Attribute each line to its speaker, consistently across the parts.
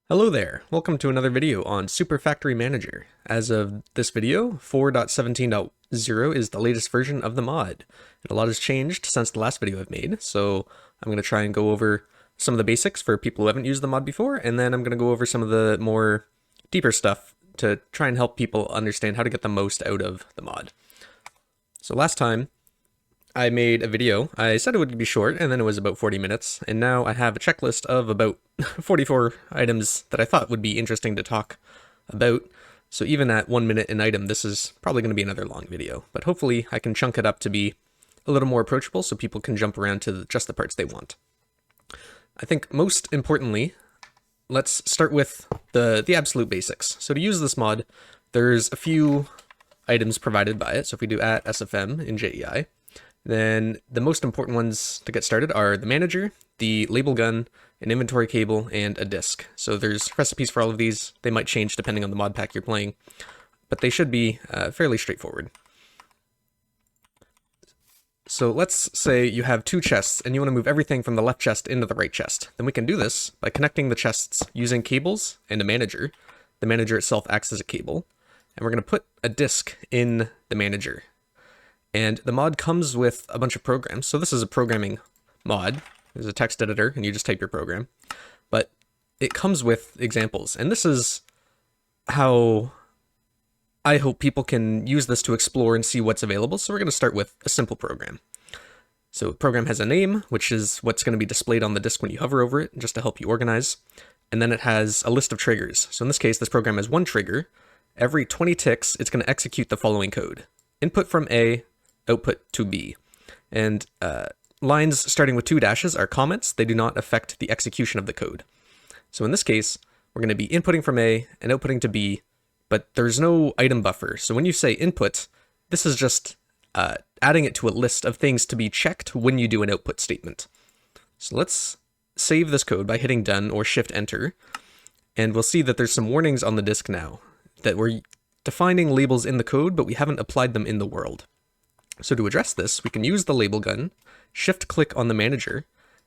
Speaker 1: Hello there, welcome to another video on Super Factory Manager. As of this video, 4.17.0 is the latest version of the mod, and a lot has changed since the last video I've made, so I'm going to try and go over some of the basics for people who haven't used the mod before, and then I'm going to go over some of the more deeper stuff to try and help people understand how to get the most out of the mod. So last time, I made a video. I said it would be short, and then it was about 40 minutes, and now I have a checklist of about 44 items that I thought would be interesting to talk about. So even at 1 minute an item, this is probably going to be another long video, but hopefully I can chunk it up to be a little more approachable so people can jump around to just the parts they want. I think most importantly, let's start with the absolute basics. So to use this mod, there's a few items provided by it. So if we do at SFM in JEI, then the most important ones to get started are the manager, the label gun, an inventory cable, and a disk. So there's recipes for all of these. They might change depending on the mod pack you're playing, but they should be fairly straightforward. So let's say you have two chests and you want to move everything from the left chest into the right chest. Then we can do this by connecting the chests using cables and a manager. The manager itself acts as a cable, and we're going to put a disk in the manager. And the mod comes with a bunch of programs. So this is a programming mod. There's a text editor, and you just type your program. But it comes with examples. And this is how I hope people can use this to explore and see what's available. So we're going to start with a simple program. So the program has a name, which is what's going to be displayed on the disk when you hover over it, just to help you organize. And then it has a list of triggers. So in this case, this program has one trigger. Every 20 ticks, it's going to execute the following code. Input from A, output to B. And lines starting with 2 dashes are comments. They do not affect the execution of the code. So in this case, we're going to be inputting from A and outputting to B, but there's no item buffer. So when you say input, this is just adding it to a list of things to be checked when you do an output statement. So let's save this code by hitting done or shift enter. And we'll see that there's some warnings on the disk now that we're defining labels in the code, but we haven't applied them in the world. So to address this, we can use the label gun, shift click on the manager,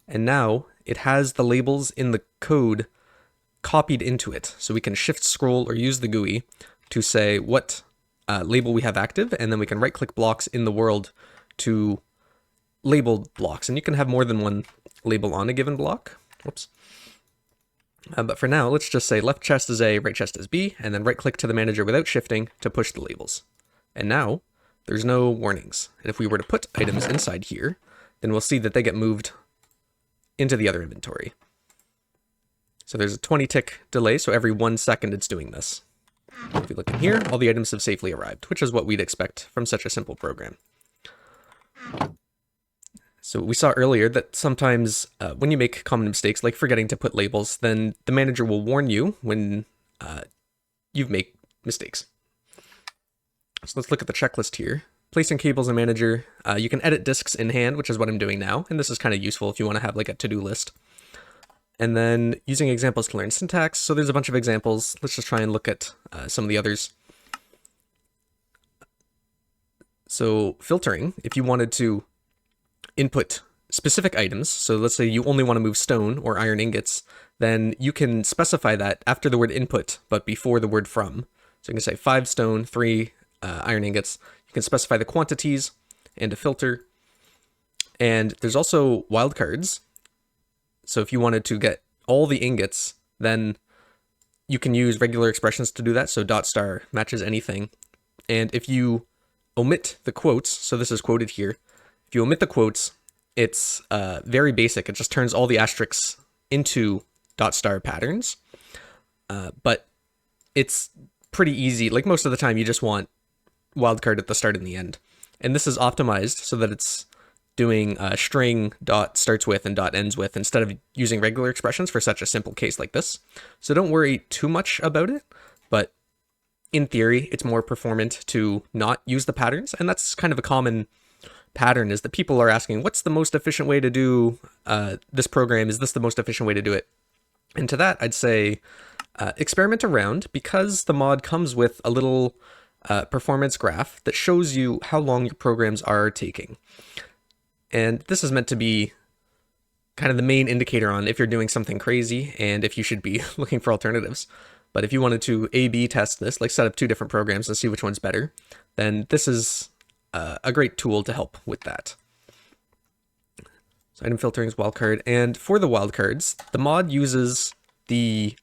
Speaker 1: and now it has the labels in the code copied into it. So we can shift scroll or use the GUI to say what label we have active, and then we can right click blocks in the world to label blocks. And you can have more than one label on a given block. Whoops. But for now, let's just say left chest is A, right chest is B, and then right click to the manager without shifting to push the labels. And now there's no warnings. And if we were to put items inside here, then we'll see that they get moved into the other inventory. So there's a 20 tick delay, so every 1 second it's doing this. If you look in here, all the items have safely arrived, which is what we'd expect from such a simple program. So we saw earlier that sometimes when you make common mistakes, like forgetting to put labels, then the manager will warn you when you've made mistakes. So let's look at the checklist here. Placing cables in manager. You can edit disks in hand, which is what I'm doing now. And this is kind of useful if you want to have like a to-do list. And then using examples to learn syntax. So there's a bunch of examples. Let's just try and look at some of the others. So filtering, if you wanted to input specific items, so let's say you only want to move stone or iron ingots, then you can specify that after the word input, but before the word from. So you can say 5 stone, 3 iron ingots. You can specify the quantities and a filter. And there's also wildcards. So if you wanted to get all the ingots, then you can use regular expressions to do that. So dot star matches anything. And if you omit the quotes, so this is quoted here, if you omit the quotes, it's very basic. It just turns all the asterisks into dot star patterns. But it's pretty easy. Like most of the time, you just want wildcard at the start and the end. And this is optimized so that it's doing string dot starts with and dot ends with instead of using regular expressions for such a simple case like this. So don't worry too much about it, but in theory, it's more performant to not use the patterns. And that's kind of a common pattern, is that people are asking, what's the most efficient way to do this program? Is this the most efficient way to do it? And to that, I'd say experiment around, because the mod comes with a little performance graph that shows you how long your programs are taking. And this is meant to be kind of the main indicator on if you're doing something crazy and if you should be looking for alternatives. But if you wanted to A/B test this, like set up 2 different programs and see which one's better, then this is a great tool to help with that. So item filtering is wildcard, and for the wildcards, the mod uses the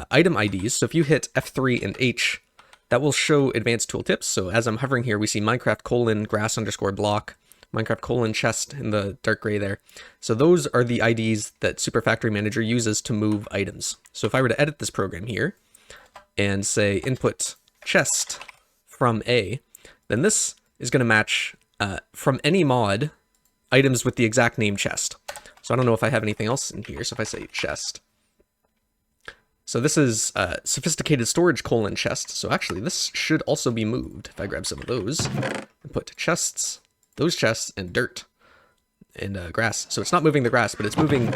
Speaker 1: item IDs. So if you hit F3 and H, that will show advanced tooltips. So as I'm hovering here, we see Minecraft : grass _ block, Minecraft : chest in the dark gray there. So those are the IDs that Super Factory Manager uses to move items. So if I were to edit this program here and say input chest from A, then this is going to match from any mod items with the exact name chest. So I don't know if I have anything else in here. So if I say chest, so this is sophisticated storage : chest. So actually this should also be moved. If I grab some of those and put chests, those chests, and dirt and grass. So it's not moving the grass, but it's moving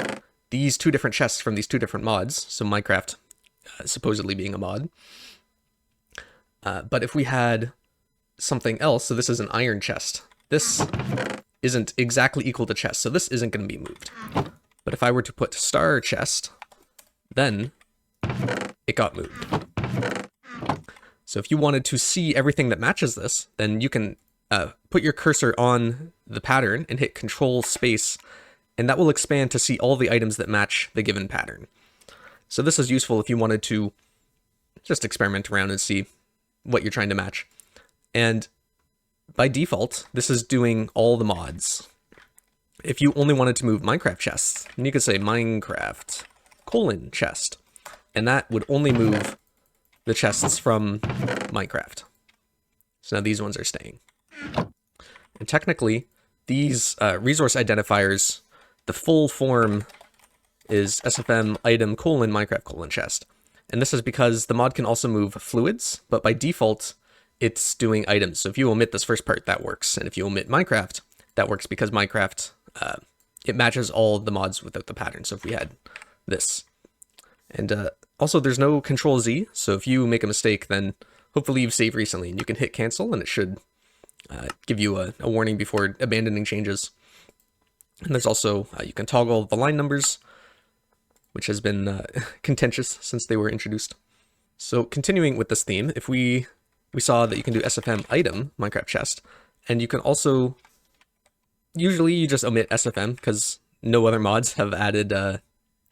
Speaker 1: these 2 different chests from these 2 different mods. So Minecraft supposedly being a mod. But if we had something else, so this is an iron chest. This isn't exactly equal to chest, so this isn't going to be moved. But if I were to put star chest, then it got moved. So if you wanted to see everything that matches this, then you can put your cursor on the pattern and hit Ctrl+space, and that will expand to see all the items that match the given pattern. So this is useful if you wanted to just experiment around and see what you're trying to match. And by default, this is doing all the mods. If you only wanted to move Minecraft chests, then you could say Minecraft : chest, and that would only move the chests from Minecraft. So now these ones are staying. And technically, these resource identifiers, the full form is SFM item : Minecraft : chest. And this is because the mod can also move fluids, but by default, it's doing items. So if you omit this first part, that works. And if you omit Minecraft, that works because Minecraft, it matches all the mods without the pattern. So if we had this. And also there's no Ctrl+Z. So if you make a mistake, then hopefully you've saved recently and you can hit cancel and it should give you a warning before abandoning changes. And there's also, you can toggle the line numbers, which has been contentious since they were introduced. So continuing with this theme, if we saw that you can do SFM item Minecraft chest, and you can also, usually you just omit SFM because no other mods have added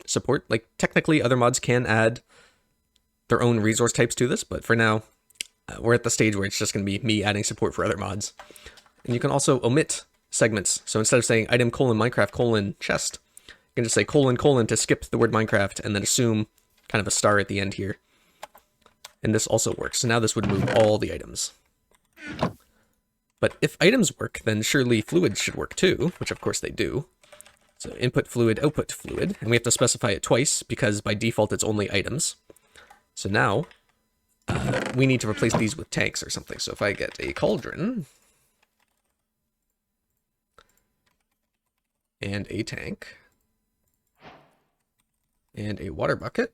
Speaker 1: support. Like technically other mods can add their own resource types to this, but for now we're at the stage where it's just going to be me adding support for other mods. And you can also omit segments. So instead of saying item : Minecraft : chest, you can just say : to skip the word Minecraft and then assume kind of a star at the end here. And this also works. So now this would move all the items. But if items work, then surely fluids should work too, which of course they do. So input fluid, output fluid, and we have to specify it twice because by default it's only items. So now we need to replace these with tanks or something. So if I get a cauldron and a tank and a water bucket,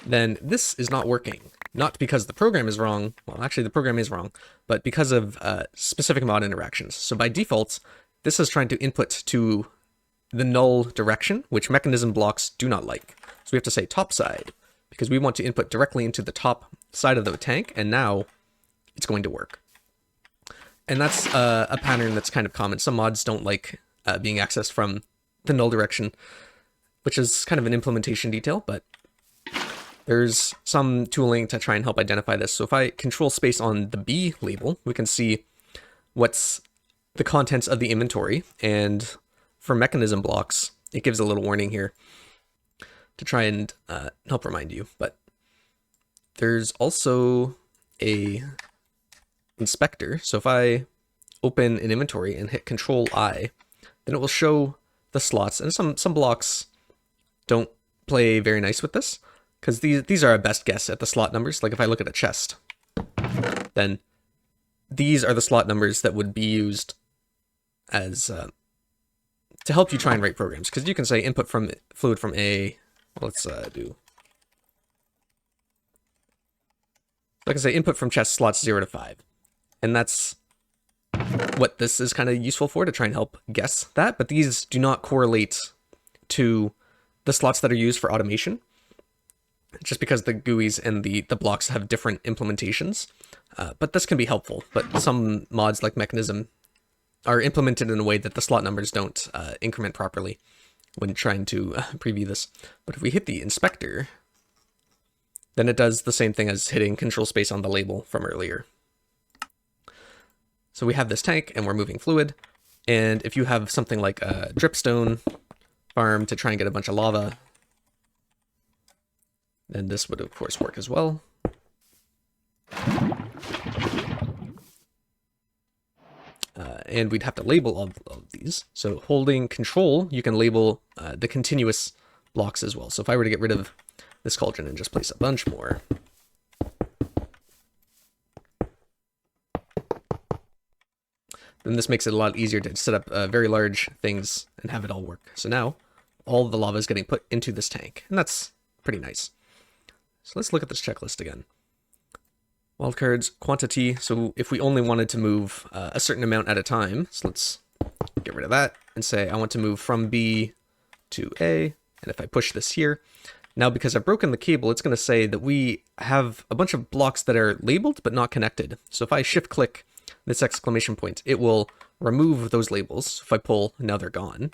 Speaker 1: then this is not working. Not because the program is wrong, well actually the program is wrong, but because of specific mod interactions. So by default, this is trying to input to the null direction, which Mekanism blocks do not like. So we have to say top side, because we want to input directly into the top side of the tank, and now it's going to work. And that's a pattern that's kind of common. Some mods don't like being accessed from the null direction, which is kind of an implementation detail, but there's some tooling to try and help identify this. So if I Ctrl+ on the B label, we can see what's the contents of the inventory. And for Mekanism blocks, it gives a little warning here to try and help remind you. But there's also a inspector. So if I open an inventory and hit Ctrl+I, then it will show the slots. And some blocks don't play very nice with this, because these are a best guess at the slot numbers. Like if I look at a chest, then these are the slot numbers that would be used as to help you try and write programs. Because you can say input from fluid from A. Let's do. I can say input from chest slots 0 to 5, and that's what this is kind of useful for, to try and help guess that, but these do not correlate to the slots that are used for automation, just because the GUIs and the blocks have different implementations. But this can be helpful, but some mods like Mekanism are implemented in a way that the slot numbers don't increment properly when trying to preview this. But if we hit the inspector, then it does the same thing as hitting control space on the label from earlier. So we have this tank and we're moving fluid. And if you have something like a dripstone farm to try and get a bunch of lava, then this would of course work as well. And we'd have to label all of these. So holding control, you can label the continuous blocks as well. So if I were to get rid of this cauldron and just place a bunch more, then this makes it a lot easier to set up very large things and have it all work. So now all the lava is getting put into this tank, and that's pretty nice. So let's look at this checklist again. Wildcards, quantity. So if we only wanted to move a certain amount at a time, so let's get rid of that and say I want to move from B to A. And if I push this here, now because I've broken the cable, it's going to say that we have a bunch of blocks that are labeled but not connected. So if I shift click this exclamation point, it will remove those labels. If I pull, now they're gone.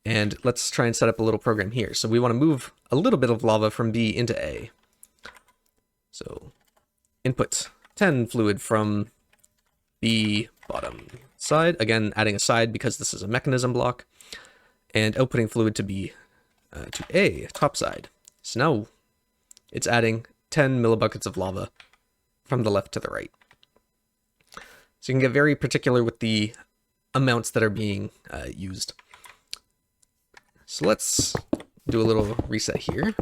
Speaker 1: And let's try and set up a little program here. So we want to move a little bit of lava from B into A. So input 10 fluid from B bottom side. Again, adding a side because this is a Mekanism block. And outputting fluid to B to A top side. So now it's adding 10 millibuckets of lava from the left to the right. So you can get very particular with the amounts that are being used. So let's do a little reset here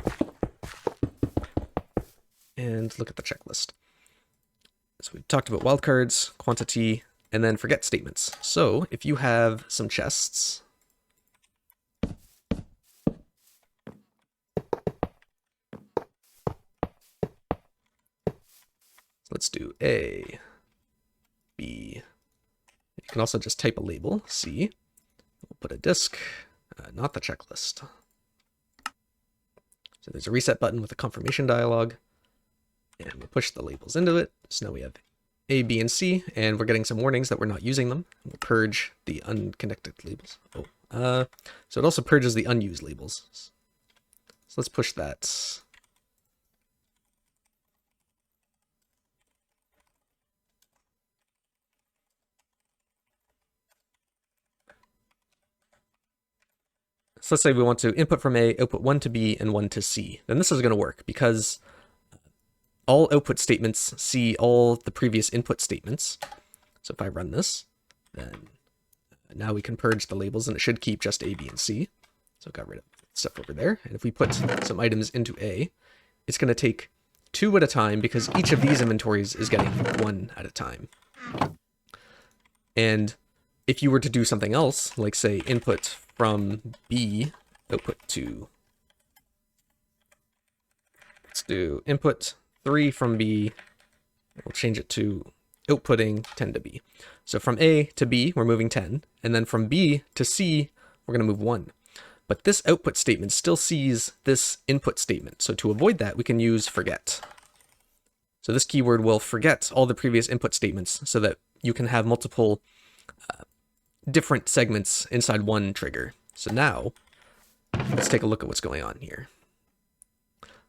Speaker 1: and look at the checklist. So we've talked about wildcards, quantity, and then forget statements. So if you have some chests, let's do A, B. You can also just type a label, C. We'll put a disk, not the checklist. So there's a reset button with a confirmation dialog. And we'll push the labels into it. So now we have A, B, and C, and we're getting some warnings that we're not using them. We'll purge the unconnected labels. So it also purges the unused labels. So let's push that. So let's say we want to input from A, output 1 to B, and 1 to C. Then this is going to work because all output statements see all the previous input statements. So if I run this, then now we can purge the labels and it should keep just A, B, and C. So got rid of stuff over there. And if we put some items into A, it's going to take 2 at a time because each of these inventories is getting 1 at a time. And if you were to do something else, like say input from B, output to, let's do input 3 from B, we'll change it to outputting 10 to B. So from A to B, we're moving 10, and then from B to C, we're going to move 1. But this output statement still sees this input statement. So to avoid that, we can use forget. So this keyword will forget all the previous input statements so that you can have multiple different segments inside one trigger. So now, let's take a look at what's going on here.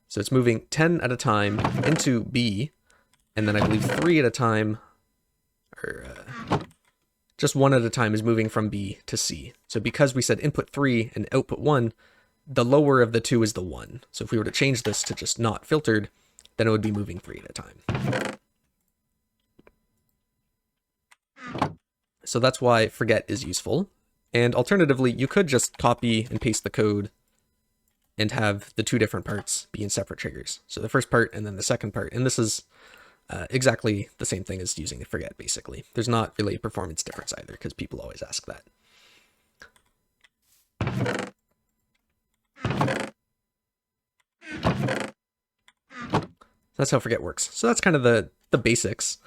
Speaker 1: So it's moving 10 at a time into B, and then I believe 3 at a time, or just 1 at a time is moving from B to C. So because we said input 3 and output 1, the lower of the 2 is the 1. So if we were to change this to just not filtered, then it would be moving 3 at a time. So that's why forget is useful. And alternatively, you could just copy and paste the code and have the 2 different parts be in separate triggers. So the first part and then the second part. And this is exactly the same thing as using the forget, basically. There's not really a performance difference either, because people always ask that. That's how forget works. So that's kind of the basics.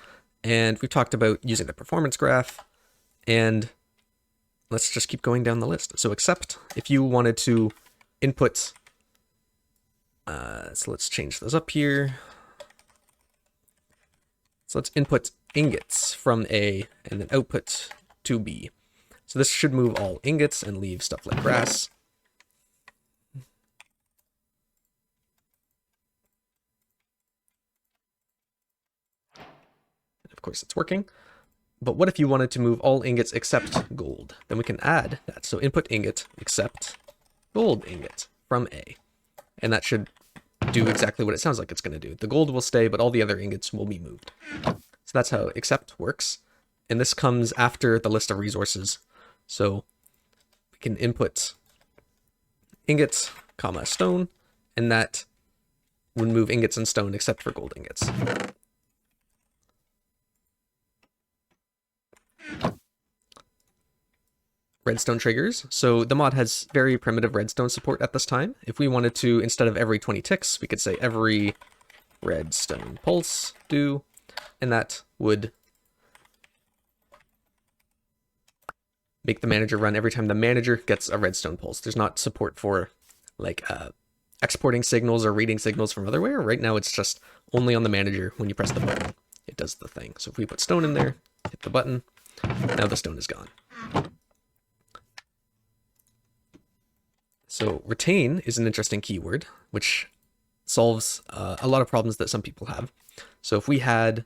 Speaker 1: And we've talked about using the performance graph, and let's just keep going down the list. So except if you wanted to input, so let's change those up here. So let's input ingots from A and then output to B. So this should move all ingots and leave stuff like grass. And of course it's working. But what if you wanted to move all ingots except gold? Then we can add that. So input ingot except gold ingot from A. And that should do exactly what it sounds like it's going to do. The gold will stay, but all the other ingots will be moved. So that's how except works. And this comes after the list of resources. So we can input ingots, comma, stone, and that would move ingots and stone except for gold ingots. Redstone triggers. So the mod has very primitive redstone support at this time. If we wanted to, instead of every 20 ticks, we could say every redstone pulse do, and that would make the manager run every time the manager gets a redstone pulse. There's not support for like exporting signals or reading signals from otherwhere. Right now it's just only on the manager. When you press the button, it does the thing. So if we put stone in there, hit the button, now the stone is gone. So retain is an interesting keyword, which solves a lot of problems that some people have. So if we had,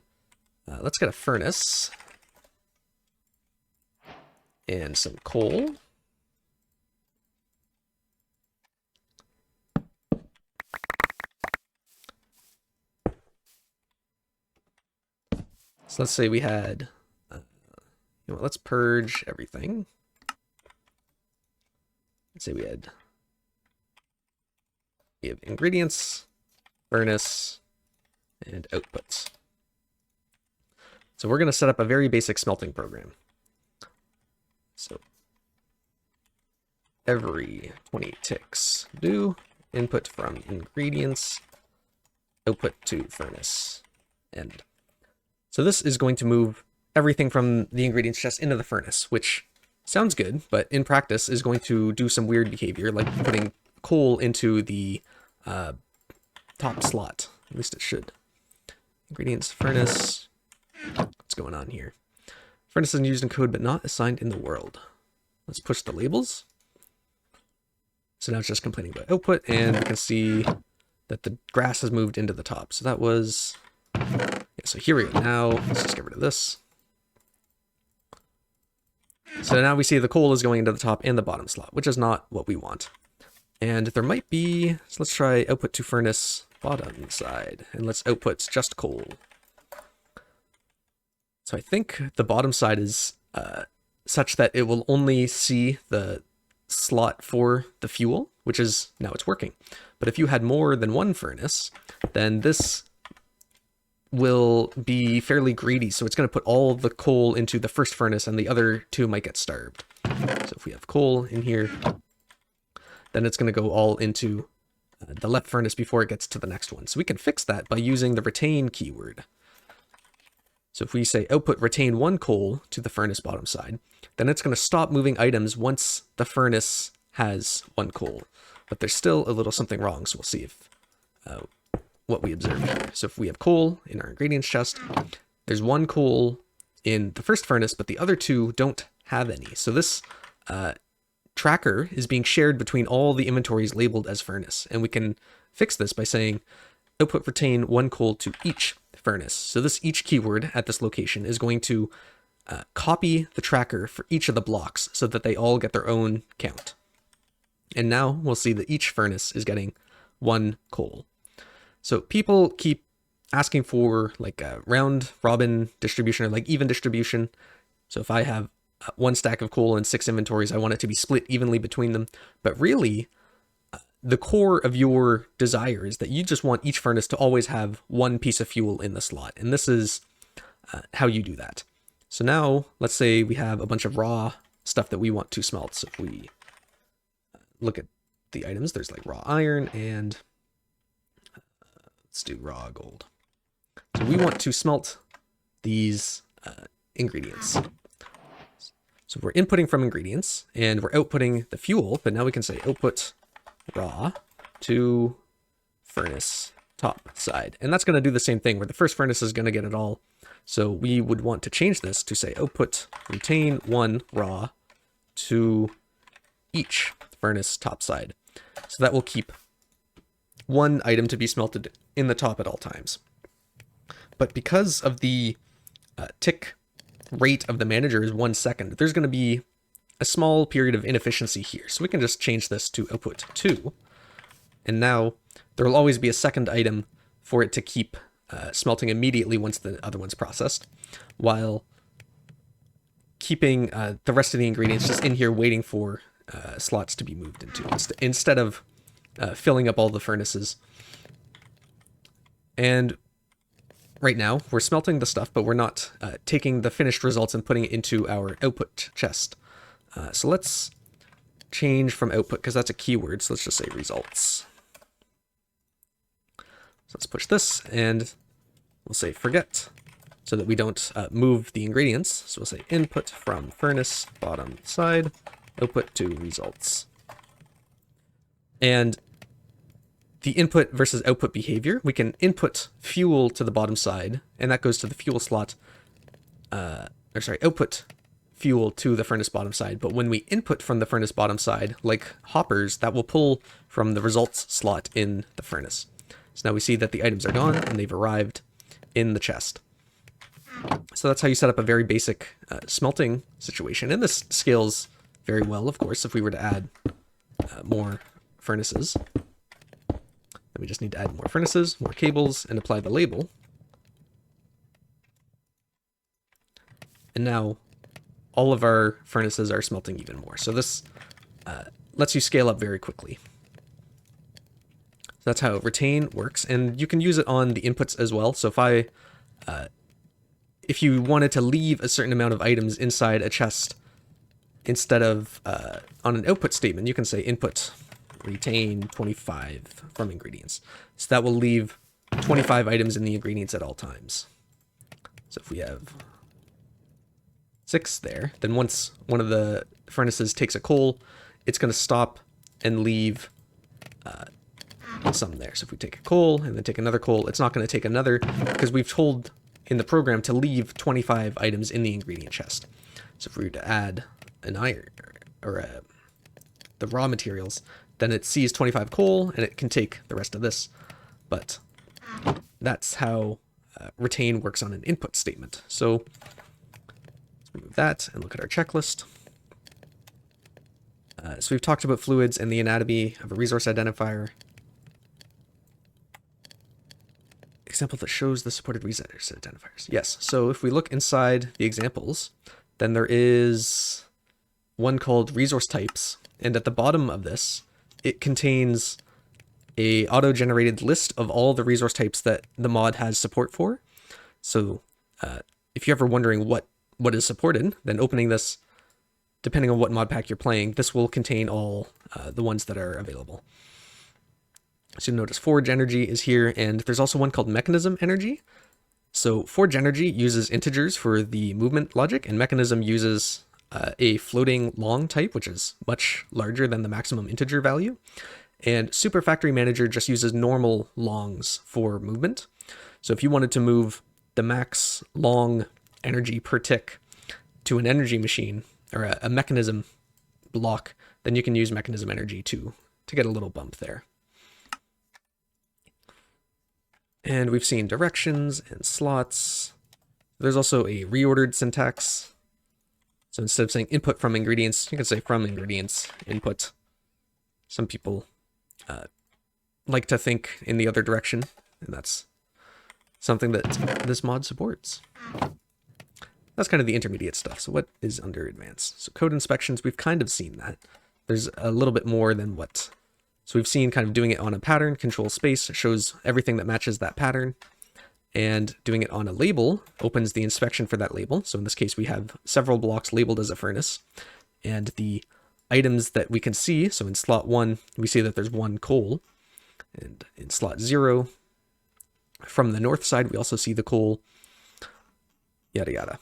Speaker 1: let's get a furnace and some coal. So let's say we had, let's purge everything. Let's say we have ingredients, furnace, and outputs. So we're going to set up a very basic smelting program. So every 20 ticks do input from ingredients, output to furnace, end. So this is going to move everything from the ingredients chest into the furnace, which sounds good, but in practice is going to do some weird behavior, like putting coal into the top slot. At least it should. Ingredients, furnace. What's going on here? Furnace is used in code, but not assigned in the world. Let's push the labels. So now it's just complaining about output, and we can see that the grass has moved into the top. So that was, yeah, so here we go. Now let's just get rid of this. So now we see the coal is going into the top and the bottom slot, which is not what we want. And there might be, so let's try output to furnace bottom side, and let's output just coal. So I think the bottom side is such that it will only see the slot for the fuel, which is, now it's working. But if you had more than one furnace, then this will be fairly greedy. So it's going to put all the coal into the first furnace and the other two might get starved. So if we have coal in here, then it's going to go all into the left furnace before it gets to the next one. So we can fix that by using the retain keyword. So if we say output retain one coal to the furnace bottom side, then it's going to stop moving items once the furnace has one coal. But there's still a little something wrong, so we'll see if what we observe here. So if we have coal in our ingredients chest, there's one coal in the first furnace, but the other two don't have any. So this tracker is being shared between all the inventories labeled as furnace. And we can fix this by saying output retain one coal to each furnace. So this each keyword at this location is going to copy the tracker for each of the blocks so that they all get their own count. And now we'll see that each furnace is getting one coal. So people keep asking for like a round robin distribution or like even distribution. So if I have one stack of coal and 6 inventories, I want it to be split evenly between them. But really, the core of your desire is that you just want each furnace to always have one piece of fuel in the slot. And this is how you do that. So now let's say we have a bunch of raw stuff that we want to smelt. So if we look at the items, there's like raw iron and let's do raw gold. So we want to smelt these ingredients. So we're inputting from ingredients and we're outputting the fuel, but now we can say output raw to furnace top side. And that's going to do the same thing where the first furnace is going to get it all. So we would want to change this to say output retain 1 raw to each furnace top side. So that will keep one item to be smelted in the top at all times. But because of the tick rate of the manager is 1 second, there's going to be a small period of inefficiency here. So we can just change this to output 2. And now there will always be a second item for it to keep smelting immediately once the other one's processed, while keeping the rest of the ingredients just in here waiting for slots to be moved into, instead of filling up all the furnaces. And right now we're smelting the stuff, but we're not taking the finished results and putting it into our output chest. So let's change from output, because that's a keyword. So let's just say results. So let's push this and we'll say forget, so that we don't move the ingredients. So we'll say input from furnace bottom side, output to results. And the input versus output behavior, we can input fuel to the bottom side, and that goes to the fuel slot, output fuel to the furnace bottom side. But when we input from the furnace bottom side, like hoppers, that will pull from the results slot in the furnace. So now we see that the items are gone and they've arrived in the chest. So that's how you set up a very basic smelting situation. And this scales very well, of course, if we were to add more furnaces. Then we just need to add more furnaces, more cables, and apply the label. And now all of our furnaces are smelting even more. So this lets you scale up very quickly. So that's how retain works, and you can use it on the inputs as well. So if you wanted to leave a certain amount of items inside a chest instead of on an output statement, you can say input retain 25 from ingredients. So that will leave 25 items in the ingredients at all times. So if we have 6 there, then once one of the furnaces takes a coal, it's going to stop and leave some there. So if we take a coal and then take another coal, it's not going to take another, because we've told in the program to leave 25 items in the ingredient chest. So if we were to add an iron or the raw materials, then it sees 25 coal and it can take the rest of this. But that's how retain works on an input statement. So let's remove that and look at our checklist. So we've talked about fluids and the anatomy of a resource identifier. Example that shows the supported resource identifiers. Yes, so if we look inside the examples, then there is one called resource types, and at the bottom of this, it contains a auto-generated list of all the resource types that the mod has support for. So if you're ever wondering what is supported, then opening this, depending on what mod pack you're playing, this will contain all the ones that are available. So you'll notice Forge Energy is here, and there's also one called Mekanism Energy. So Forge Energy uses integers for the movement logic, and Mekanism uses a floating long type, which is much larger than the maximum integer value. And Super Factory Manager just uses normal longs for movement. So if you wanted to move the max long energy per tick to an energy machine, or a mechanism block, then you can use Mekanism Energy to get a little bump there. And we've seen directions and slots. There's also a reordered syntax. So instead of saying input from ingredients, you can say from ingredients input. Some people like to think in the other direction, and that's something that this mod supports. That's kind of the intermediate stuff. So what is under advanced? So code inspections, we've kind of seen that. There's a little bit more than what. So we've seen kind of doing it on a pattern, control space, shows everything that matches that pattern. And doing it on a label opens the inspection for that label. So in this case, we have several blocks labeled as a furnace. And the items that we can see, so in slot 1, we see that there's 1 coal. And in slot 0, from the north side, we also see the coal. yada yada.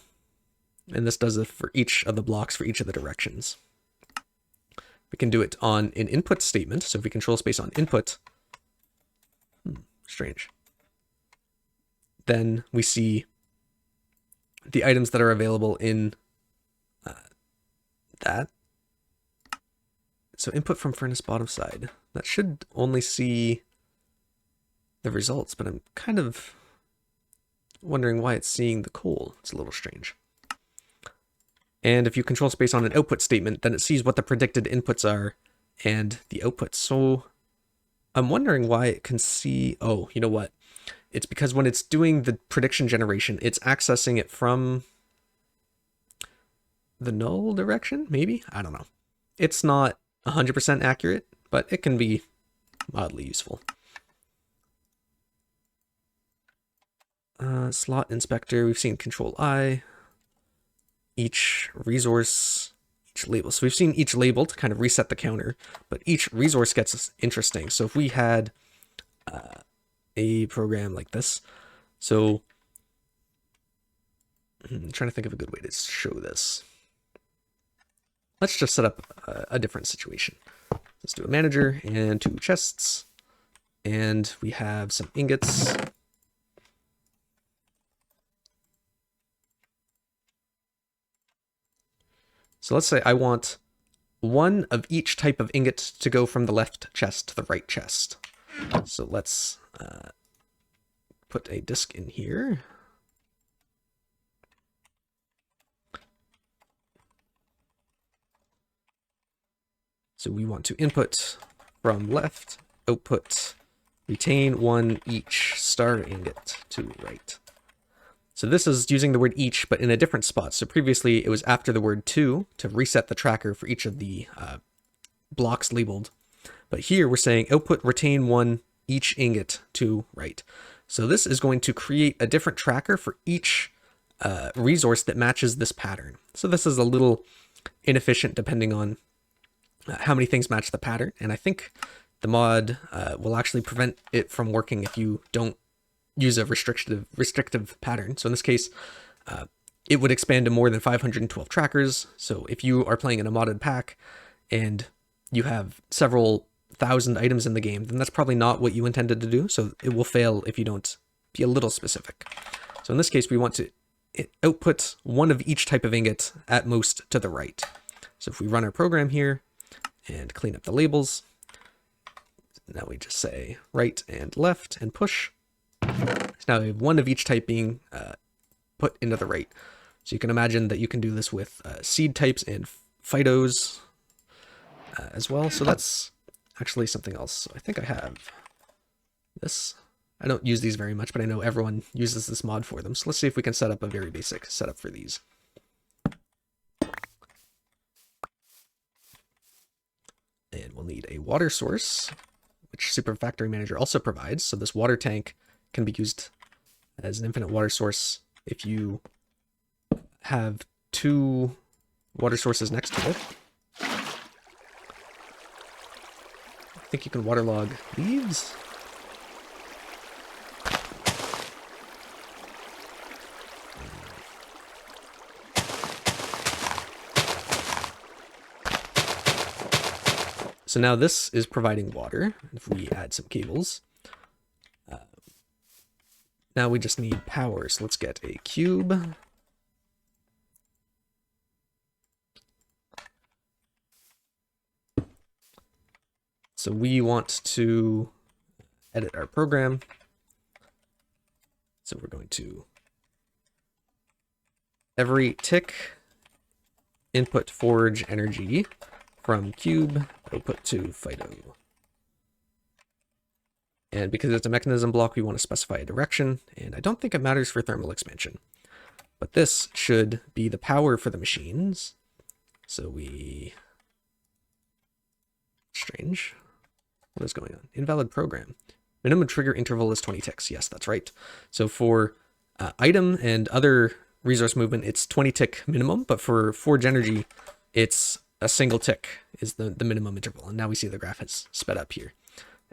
Speaker 1: And this does it for each of the blocks for each of the directions. We can do it on an input statement. So if we control space on input, strange. Then we see the items that are available in that. So input from furnace bottom side. That should only see the results, but I'm kind of wondering why it's seeing the coal. It's a little strange. And if you control space on an output statement, then it sees what the predicted inputs are and the outputs. So I'm wondering why it can see, oh, you know what? It's because when it's doing the prediction generation, it's accessing it from the null direction, maybe? I don't know. It's not 100% accurate, but it can be mildly useful. Slot inspector, we've seen Ctrl+I. Each resource, each label. So we've seen each label to kind of reset the counter, but each resource gets interesting. So if we had a program like this, so I'm trying to think of a good way to show this. Let's just set up a different situation. Let's do a manager and 2 chests, and we have some ingots. So let's say I want one of each type of ingot to go from the left chest to the right chest. So let's put a disk in here. So we want to input from left, output, retain one each star ingot to right. So this is using the word each, but in a different spot. So previously it was after the word to reset the tracker for each of the blocks labeled. But here we're saying output retain one each ingot to right. So this is going to create a different tracker for each resource that matches this pattern. So this is a little inefficient depending on how many things match the pattern. And I think the mod will actually prevent it from working if you don't use a restrictive pattern. So in this case, it would expand to more than 512 trackers. So if you are playing in a modded pack and you have several thousand items in the game, then that's probably not what you intended to do. So it will fail if you don't be a little specific. So in this case, we want to output one of each type of ingot at most to the right. So if we run our program here and clean up the labels, now we just say right and left and push. So now we have one of each type being put into the right. So you can imagine that you can do this with seed types and phytos as well. So that's actually something else. So I think I have this. I don't use these very much, but I know everyone uses this mod for them. So let's see if we can set up a very basic setup for these. And we'll need a water source, which Super Factory Manager also provides. So this water tank can be used as an infinite water source if you have 2 water sources next to it. I think you can waterlog leaves. So now this is providing water. If we add some cables, now we just need power. So let's get a cube. So we want to edit our program. So we're going to every tick input forge energy from cube output to Phyto. And because it's a mechanism block, we want to specify a direction, and I don't think it matters for thermal expansion. But this should be the power for the machines. So we... Strange. What is going on? Invalid program. Minimum trigger interval is 20 ticks. Yes, that's right. So for item and other resource movement, it's 20 tick minimum, but for forge energy, it's a single tick is the minimum interval. And now we see the graph has sped up here.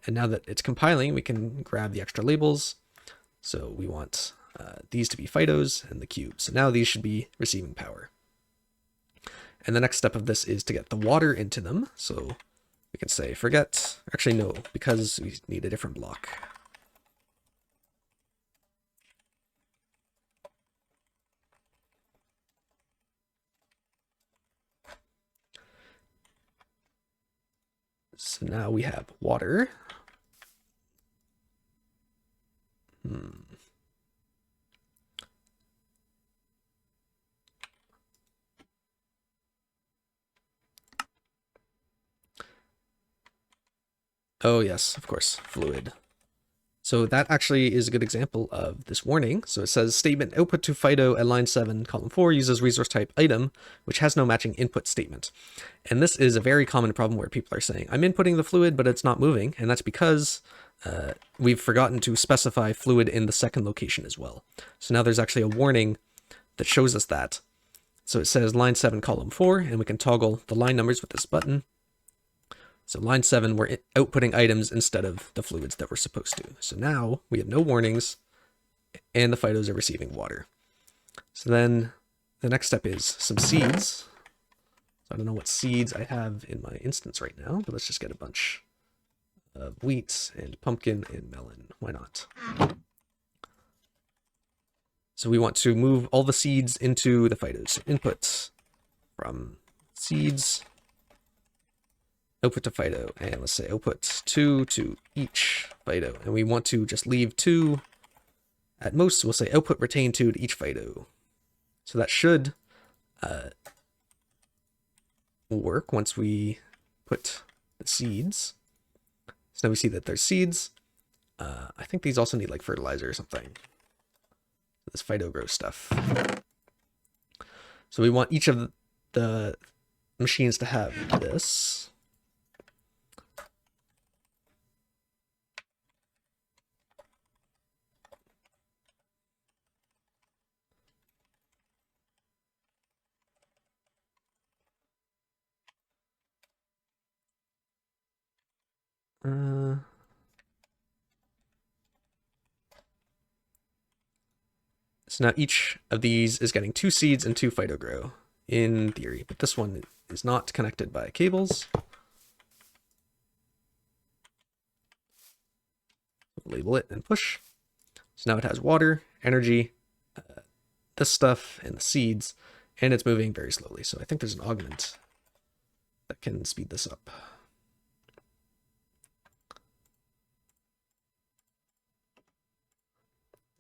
Speaker 1: And now that it's compiling, we can grab the extra labels. So we want these to be Phytos and the cubes. So now these should be receiving power. And the next step of this is to get the water into them. So we can say forget, actually no, because we need a different block. So now we have water. Oh yes, of course, fluid. So that actually is a good example of this warning. So it says statement output to Phyto at line 7, column 4 uses resource type item, which has no matching input statement. And this is a very common problem where people are saying, I'm inputting the fluid, but it's not moving. And that's because we've forgotten to specify fluid in the second location as well. So now there's actually a warning that shows us that. So it says line 7, column 4, and we can toggle the line numbers with this button. So line 7, we're outputting items instead of the fluids that we're supposed to. So now we have no warnings and the Phytos are receiving water. So then the next step is some seeds. So I don't know what seeds I have in my instance right now, but let's just get a bunch of wheat and pumpkin and melon. Why not? So we want to move all the seeds into the Phytos. So input from seeds, output to Phyto, and let's say output 2 to each Phyto. And we want to just leave 2 at most. We'll say output retain 2 to each Phyto. So that should work once we put the seeds. So now we see that there's seeds. I think these also need like fertilizer or something. This Phyto grow stuff. So we want each of the machines to have this. So now each of these is getting 2 seeds and 2 Phyto grow in theory, but this one is not connected by cables. Label it and push. So now it has water, energy, this stuff, and the seeds, and it's moving very slowly. So I think there's an augment that can speed this up.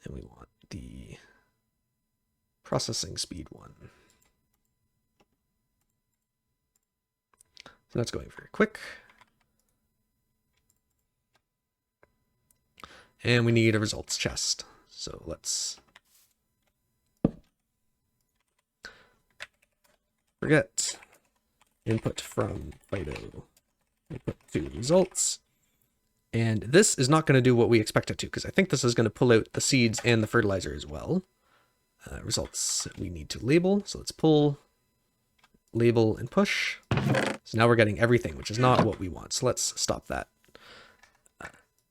Speaker 1: And we want the processing speed one. So that's going very quick. And we need a results chest. So let's forget input from Phyto, input to results. And this is not going to do what we expect it to, because I think this is going to pull out the seeds and the fertilizer as well. Results we need to label. So let's pull, label, and push. So now we're getting everything, which is not what we want. So let's stop that.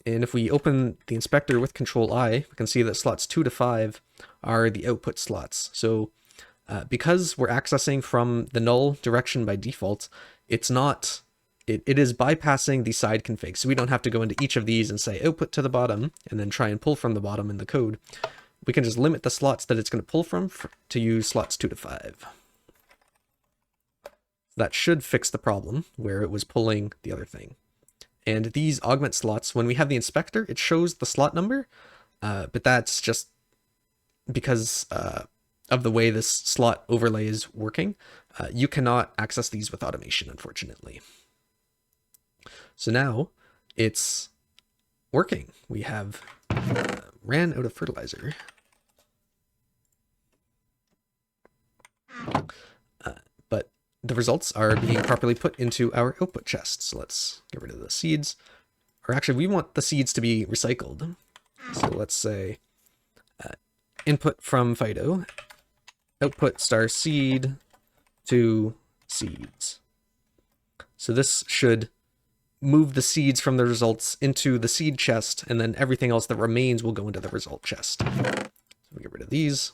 Speaker 1: And if we open the inspector with Ctrl+I, we can see that slots 2 to 5 are the output slots. So because we're accessing from the null direction by default, it's not, it is bypassing the side config. So we don't have to go into each of these and say output to the bottom and then try and pull from the bottom in the code. We can just limit the slots that it's going to pull from to use slots 2 to 5. That should fix the problem where it was pulling the other thing. And these augment slots, when we have the inspector, it shows the slot number, but that's just because of the way this slot overlay is working. You cannot access these with automation, unfortunately. So now it's working. We have ran out of fertilizer. But the results are being properly put into our output chest. So let's get rid of the seeds. Or actually, we want the seeds to be recycled. So let's say input from Phyto, output star seed to seeds. So this should move the seeds from the results into the seed chest, and then everything else that remains will go into the result chest. So we get rid of these.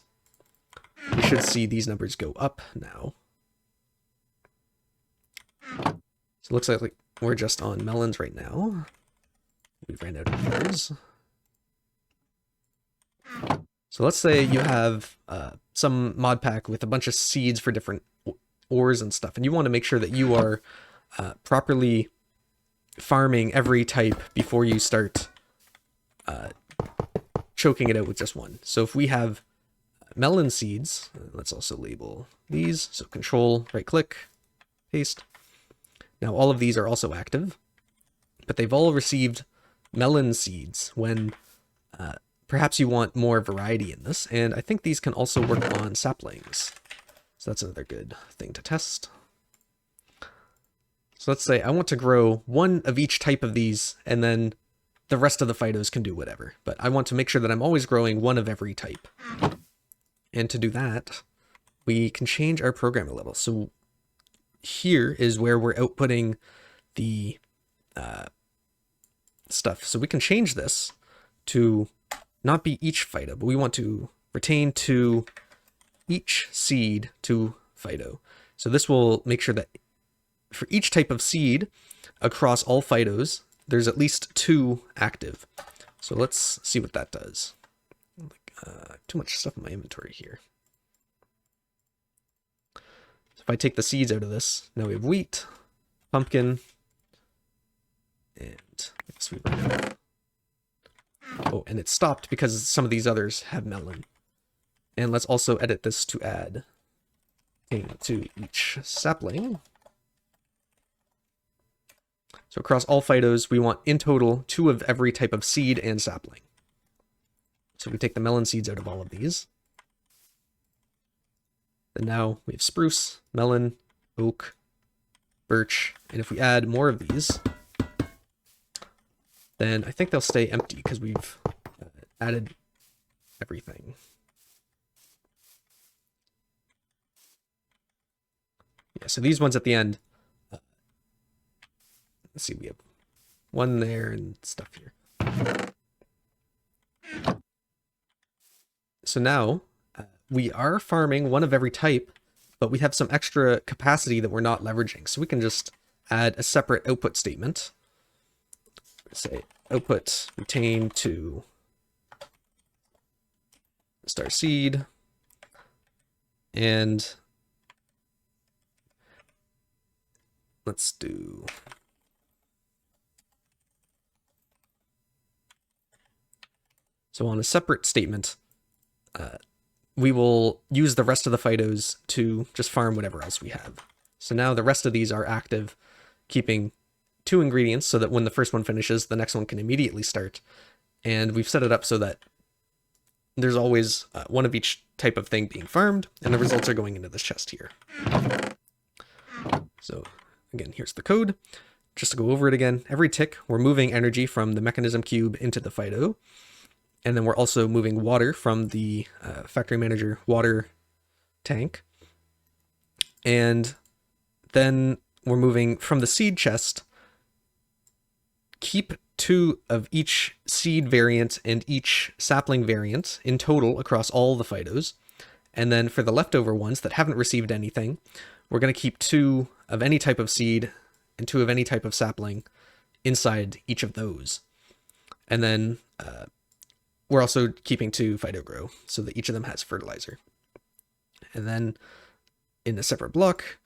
Speaker 1: We should see these numbers go up now. So it looks like we're just on melons right now. We ran out of those. So let's say you have some mod pack with a bunch of seeds for different ores and stuff, and you want to make sure that you are properly farming every type before you start choking it out with just one. So if we have melon seeds, let's also label these. So Control, right click, paste. Now all of these are also active, but they've all received melon seeds when perhaps you want more variety in this. And I think these can also work on saplings. So that's another good thing to test. So let's say I want to grow one of each type of these, and then the rest of the phytos can do whatever. But I want to make sure that I'm always growing one of every type. And to do that, we can change our programmer level. So here is where we're outputting the stuff. So we can change this to not be each phyto, but we want to retain to each seed to phyto. So this will make sure that for each type of seed across all phytos, there's at least 2 active. So let's see what that does. Too much stuff in my inventory here. So if I take the seeds out of this, now we have wheat, pumpkin, and I guess we run out. Oh, and it stopped because some of these others have melon. And let's also edit this to add to each sapling. So across all phytos, we want in total 2 of every type of seed and sapling. So we take the melon seeds out of all of these. And now we have spruce, melon, oak, birch, and if we add more of these, then I think they'll stay empty because we've added everything. Yeah, so these ones at the end, let's see, we have one there and stuff here. So now we are farming one of every type, but we have some extra capacity that we're not leveraging. So we can just add a separate output statement. Say output retain to star seed, and let's do so on a separate statement. We will use the rest of the phytos to just farm whatever else we have. So now the rest of these are active, keeping 2 ingredients so that when the first one finishes, the next one can immediately start. And we've set it up so that there's always one of each type of thing being farmed, and the results are going into this chest here. So again, here's the code. Just to go over it again, every tick, we're moving energy from the Mekanism cube into the phyto. And then we're also moving water from the factory manager water tank. And then we're moving from the seed chest, keep 2 of each seed variant and each sapling variant in total across all the phytos. And then for the leftover ones that haven't received anything, we're going to keep 2 of any type of seed and 2 of any type of sapling inside each of those. And then we're also keeping 2 phyto grow so that each of them has fertilizer. And then in a separate block,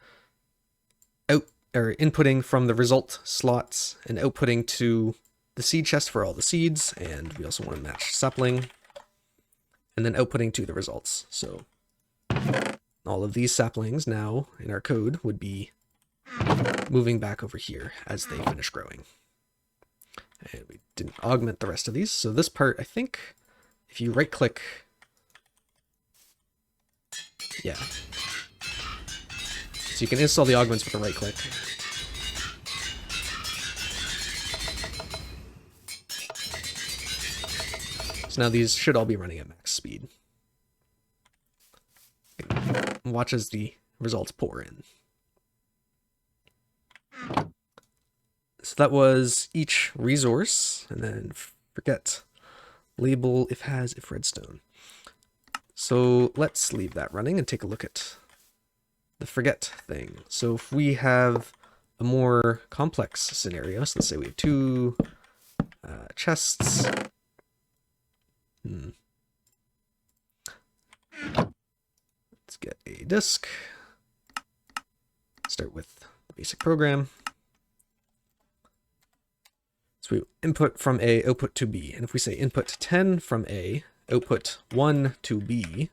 Speaker 1: inputting from the result slots and outputting to the seed chest for all the seeds. And we also want to match sapling, and then outputting to the results. So all of these saplings now in our code would be moving back over here as they finish growing. And we didn't augment the rest of these. So this part, I think, if you right click, yeah. So you can install the augments with a right click. So now these should all be running at max speed. Watch as the results pour in. So that was each resource, and then forget label if has if redstone. So let's leave that running and take a look at the forget thing. So if we have a more complex scenario, so let's say we have two chests. Let's get a disk. Start with the basic program. So we input from A, output to B. And if we say input 10 from A, output 1 to B,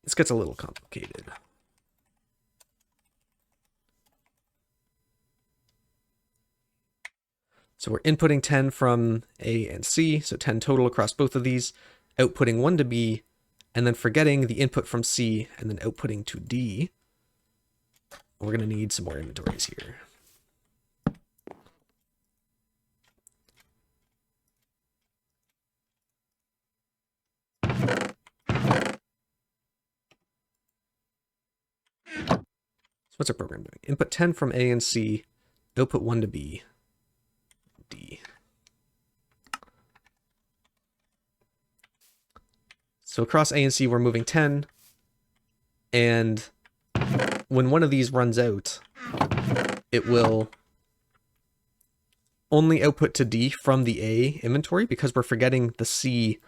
Speaker 1: this gets a little complicated. So we're inputting 10 from A and C, so 10 total across both of these, outputting 1 to B, and then forgetting the input from C and then outputting to D. We're going to need some more inventories here. So what's our program doing? Input 10 from A and C, output 1 to B, D. So across A and C, we're moving 10, and when one of these runs out, it will only output to D from the A inventory because we're forgetting the C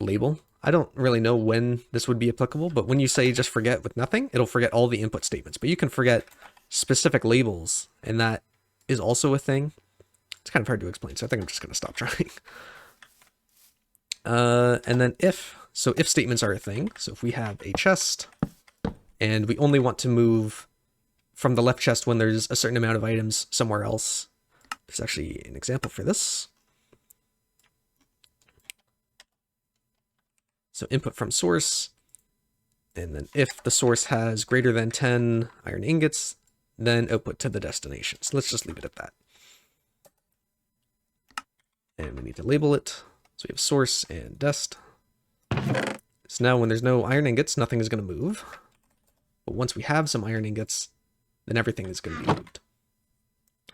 Speaker 1: label. I don't really know when this would be applicable, but when you say just forget with nothing, it'll forget all the input statements. But you can forget specific labels, and that is also a thing. It's kind of hard to explain, so I think I'm just going to stop trying. And then if statements are a thing. So if we have a chest and we only want to move from the left chest when there's a certain amount of items somewhere else, there's actually an example for this. So input from source, and then if the source has greater than 10 iron ingots, then output to the destination. So let's just leave it at that. And we need to label it. So we have source and dest. So now when there's no iron ingots, nothing is going to move. But once we have some iron ingots, then everything is going to be moved.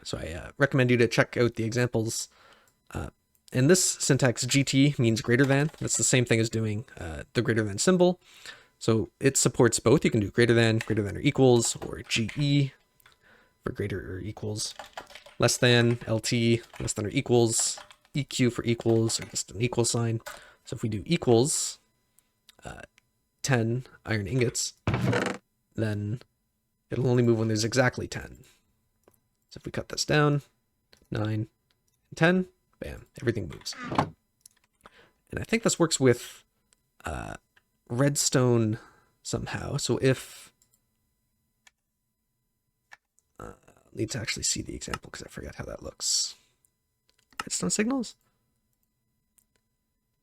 Speaker 1: So I recommend you to check out the examples. In this syntax, GT means greater than. That's the same thing as doing the greater than symbol. So it supports both. You can do greater than or equals, or GE for greater or equals, less than, LT, less than or equals, EQ for equals, or just an equal sign. So if we do equals 10 iron ingots, then it'll only move when there's exactly 10. So if we cut this down, 9 and 10, bam, everything moves. And I think this works with redstone somehow. So if I need to actually see the example because I forgot how that looks. Redstone signals?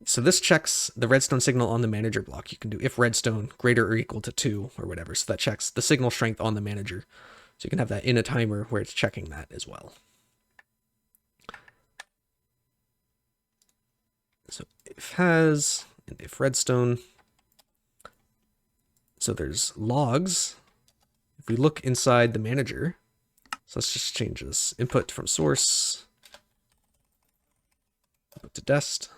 Speaker 1: So this checks the redstone signal on the manager block. You can do if redstone greater or equal to 2 or whatever. So that checks the signal strength on the manager. So you can have that in a timer where it's checking that as well. So if has and if redstone. So there's logs. If we look inside the manager, so let's just change this input from source to dest,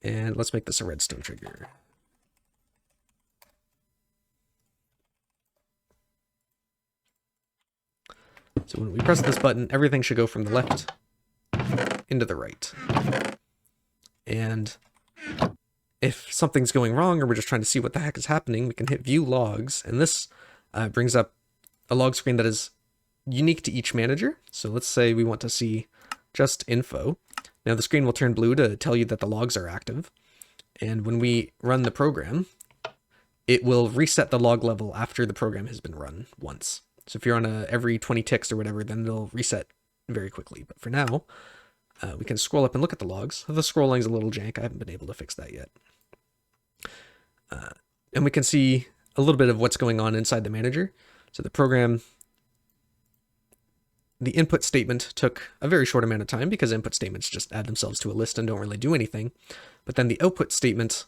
Speaker 1: and let's make this a redstone trigger. So when we press this button, everything should go from the left into the right. And if something's going wrong or we're just trying to see what the heck is happening, we can hit view logs, and this brings up a log screen that is unique to each manager. So let's say we want to see just info. Now the screen will turn blue to tell you that the logs are active. And when we run the program, it will reset the log level after the program has been run once. So if you're on every 20 ticks or whatever, then it'll reset very quickly. But for now, we can scroll up and look at the logs. The scrolling's a little jank. I haven't been able to fix that yet. And we can see a little bit of what's going on inside the manager. So the program, the input statement took a very short amount of time because input statements just add themselves to a list and don't really do anything. But then the output statement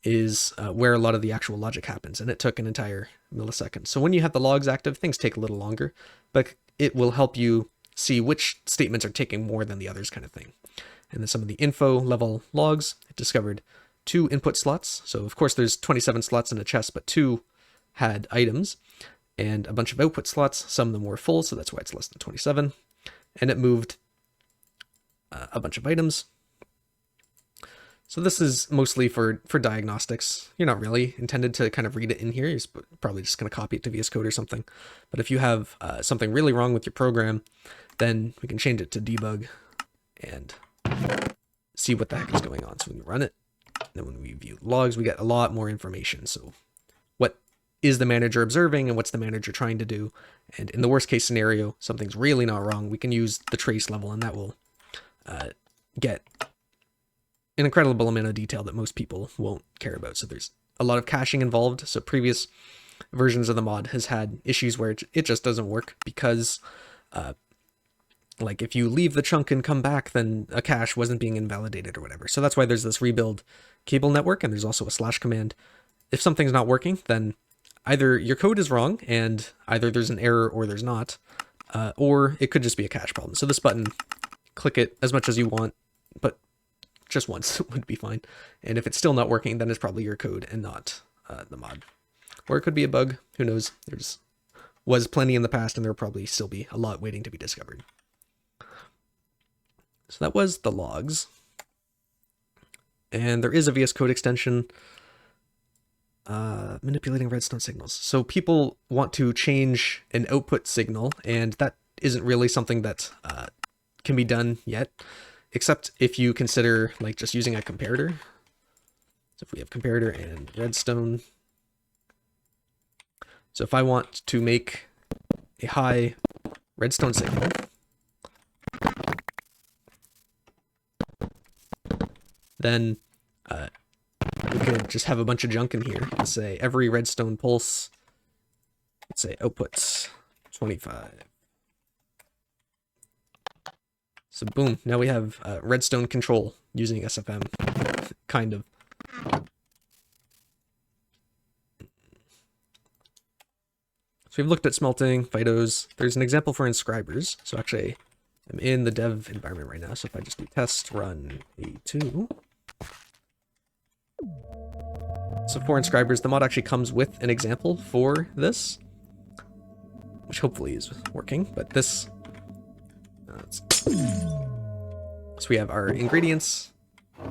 Speaker 1: is where a lot of the actual logic happens, and it took an entire millisecond. So when you have the logs active, things take a little longer, but it will help you see which statements are taking more than the others kind of thing. And then some of the info level logs, it discovered 2 input slots. So of course there's 27 slots in a chest, but 2 had items, and a bunch of output slots. Some of them were full, so that's why it's less than 27. And it moved a bunch of items. So this is mostly for diagnostics. You're not really intended to kind of read it in here. You're probably just going to copy it to VS Code or something. But if you have something really wrong with your program, then we can change it to debug and see what the heck is going on. So when we run it, then when we view logs, we get a lot more information. So what is the manager observing and what's the manager trying to do? And in the worst case scenario, something's really not wrong, we can use the trace level, and that will get an incredible amount of detail that most people won't care about. So there's a lot of caching involved. So previous versions of the mod has had issues where it just doesn't work because like if you leave the chunk and come back, then a cache wasn't being invalidated or whatever. So that's why there's this rebuild cable network, and there's also a / command. If something's not working, then either your code is wrong and either there's an error or there's not, or it could just be a cache problem. So this button, click it as much as you want, but just once would be fine. And if it's still not working, then it's probably your code and not the mod. Or it could be a bug, who knows. Was plenty in the past, and there'll probably still be a lot waiting to be discovered. So that was the logs. And there is a VS Code extension, manipulating redstone signals. So people want to change an output signal, and that isn't really something that can be done yet, except if you consider like just using a comparator. So if we have comparator and redstone. So if I want to make a high redstone signal, then we could just have a bunch of junk in here and say every redstone pulse, let's say outputs 25. So boom, now we have redstone control using SFM, kind of. So we've looked at smelting, Phytos. There's an example for inscribers. So actually, I'm in the dev environment right now. So if I just do test run AE2. So for inscribers, the mod actually comes with an example for this, which hopefully is working, but this, so we have our ingredients,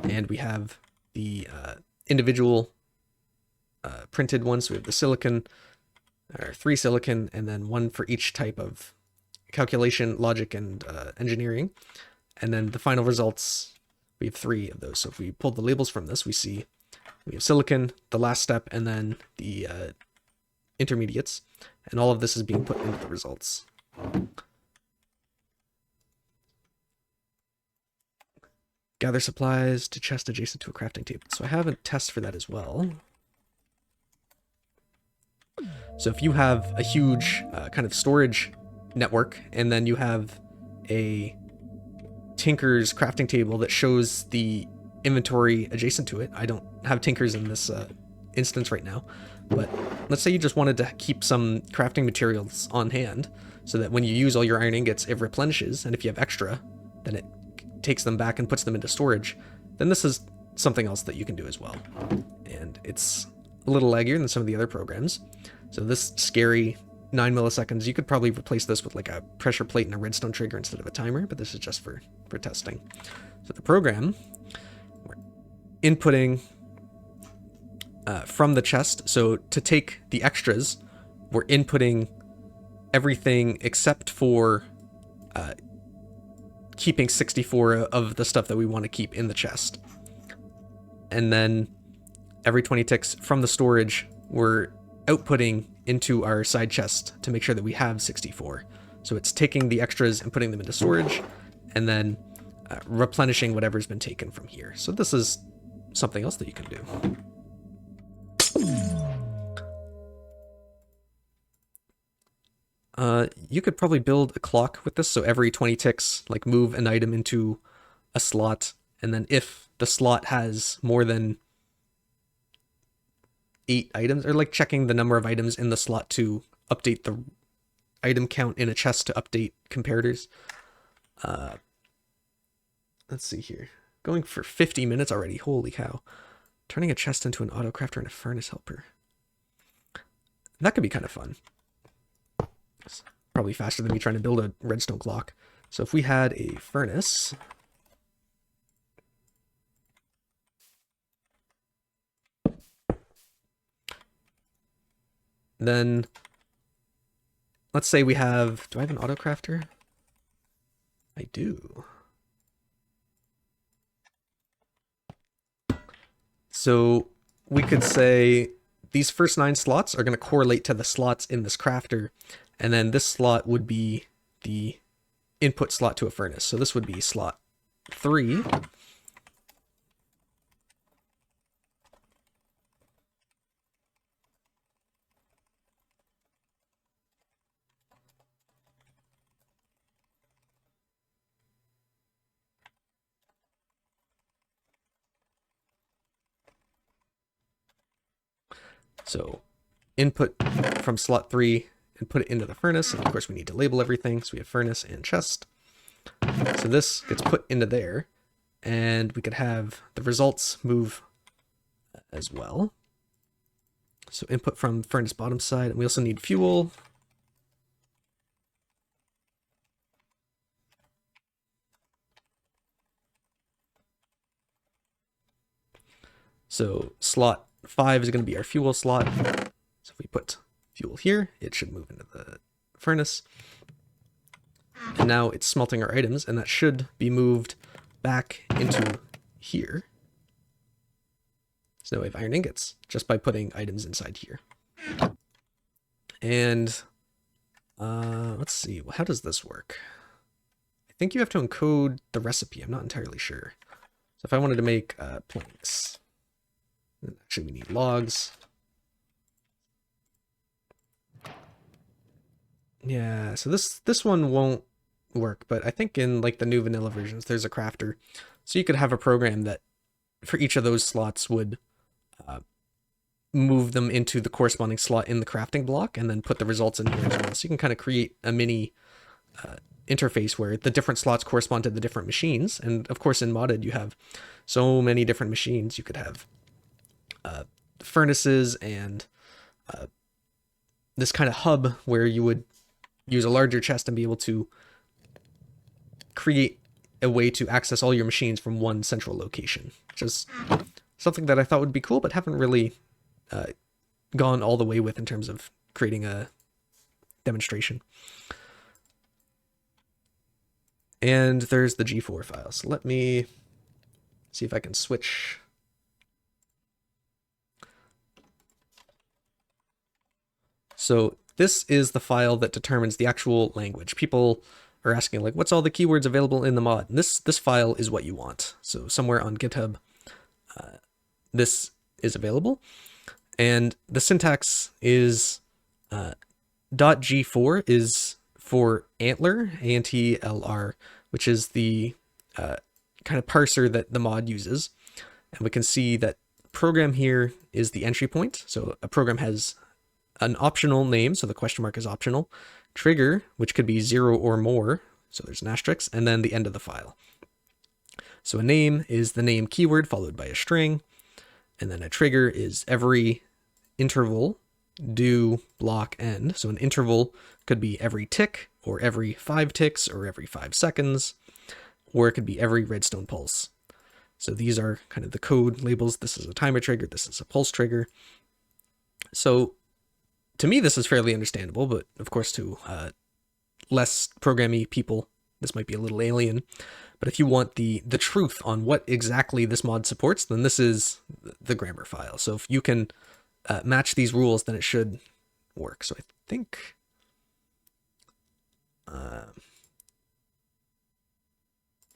Speaker 1: and we have the individual printed ones. So we have the silicon, or 3 silicon, and then 1 for each type of calculation, logic, and engineering. And then the final results, we have 3 of those. So if we pull the labels from this, we see we have silicon, the last step, and then the intermediates. And all of this is being put into the results. Gather supplies to chest adjacent to a crafting table. So I have a test for that as well. So if you have a huge kind of storage network, and then you have a Tinker's crafting table that shows the inventory adjacent to it. I don't have Tinker's in this instance right now, but let's say you just wanted to keep some crafting materials on hand so that when you use all your iron ingots, it replenishes, and if you have extra, then it takes them back and puts them into storage. Then this is something else that you can do as well. And it's a little laggier than some of the other programs. So this scary 9 milliseconds, you could probably replace this with like a pressure plate and a redstone trigger instead of a timer, but this is just for testing. So the program, we're inputting from the chest. So to take the extras, we're inputting everything except for keeping 64 of the stuff that we want to keep in the chest. And then every 20 ticks from the storage, we're outputting into our side chest to make sure that we have 64. So it's taking the extras and putting them into storage, and then replenishing whatever's been taken from here. So this is something else that you can do. You could probably build a clock with this, so every 20 ticks, like move an item into a slot, and then if the slot has more than 8 items, or like checking the number of items in the slot to update the item count in a chest to update comparators. Let's see here. Going for 50 minutes already. Holy cow. Turning a chest into an auto crafter and a furnace helper. That could be kind of fun. It's probably faster than me trying to build a redstone clock. So if we had a furnace, then let's say we have, do I have an auto crafter? I do. So we could say these first 9 slots are going to correlate to the slots in this crafter, and then this slot would be the input slot to a furnace. So this would be slot 3. So input from slot 3 and put it into the furnace. And of course we need to label everything. So we have furnace and chest. So this gets put into there, and we could have the results move as well. So input from furnace bottom side, and we also need fuel. So slot 5 is going to be our fuel slot. So if we put fuel here, it should move into the furnace. And now it's smelting our items, and that should be moved back into here. So now we have iron ingots just by putting items inside here. And let's see, how does this work? I think you have to encode the recipe. I'm not entirely sure. So if I wanted to make planks, actually we need logs. Yeah, so this one won't work, but I think in like the new vanilla versions there's a crafter, so you could have a program that for each of those slots would move them into the corresponding slot in the crafting block and then put the results in here as well. So you can kind of create a mini interface where the different slots correspond to the different machines. And of course in modded you have so many different machines. You could have furnaces and this kind of hub where you would use a larger chest and be able to create a way to access all your machines from one central location, which is something that I thought would be cool, but haven't really gone all the way with in terms of creating a demonstration. And there's the G4 file. So let me see if I can switch. So this is the file that determines the actual language. People are asking, like, what's all the keywords available in the mod? And this file is what you want. So somewhere on GitHub, this is available. And the syntax is .g4 is for antler, A-N-T-L-R, which is the kind of parser that the mod uses. And we can see that program here is the entry point. So a program has an optional name, so the question mark is optional. Trigger, which could be 0 or more, so there's an asterisk, and then the end of the file. So a name is the name keyword followed by a string, and then a trigger is every interval, do, block, end. So an interval could be every tick, or every 5 ticks, or every 5 seconds, or it could be every redstone pulse. So these are kind of the code labels. This is a timer trigger, this is a pulse trigger. So to me, this is fairly understandable, but of course to less programmy people, this might be a little alien. But if you want the truth on what exactly this mod supports, then this is the grammar file. So if you can match these rules, then it should work. So I think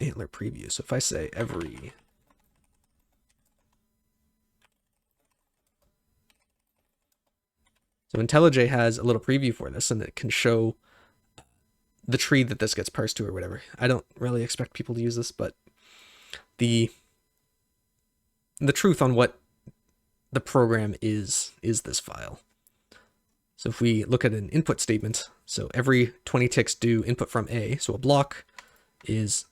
Speaker 1: antler preview. So if I say every So IntelliJ has a little preview for this, and it can show the tree that this gets parsed to or whatever. I don't really expect people to use this, but the truth on what the program is this file. So if we look at an input statement, so every 20 ticks do input from A, so a block is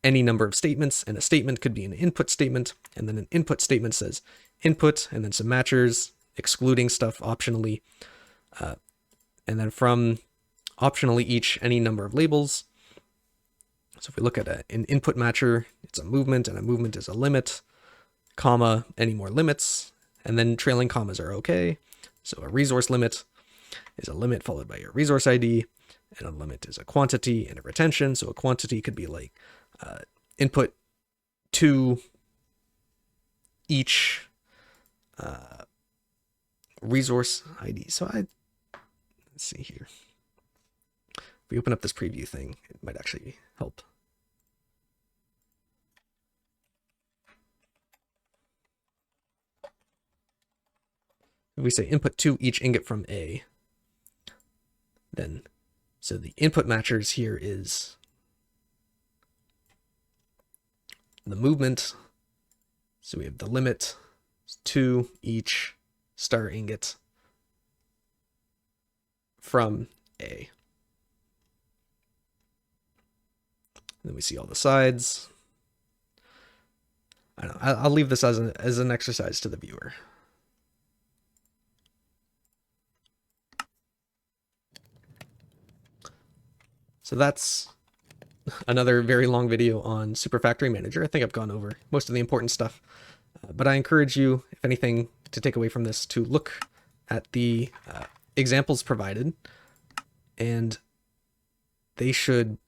Speaker 1: any number of statements, and a statement could be an input statement, and then an input statement says input, and then some matchers, excluding stuff optionally, and then from optionally each any number of labels. So if we look at an input matcher, it's a movement, and a movement is a limit, comma, any more limits, and then trailing commas are okay. So a resource limit is a limit followed by your resource ID, and a limit is a quantity and a retention. So a quantity could be like input to each resource ID. So let's see here. If we open up this preview thing, it might actually help. If we say input to each ingot from A, then, so the input matchers here is the movement. So we have the limit to each star ingot from A. Then we see all the sides. I don't know, I'll leave this as an exercise to the viewer. So that's another very long video on Super Factory Manager. I think I've gone over most of the important stuff, but I encourage you, if anything, to take away from this, to look at the examples provided, and they should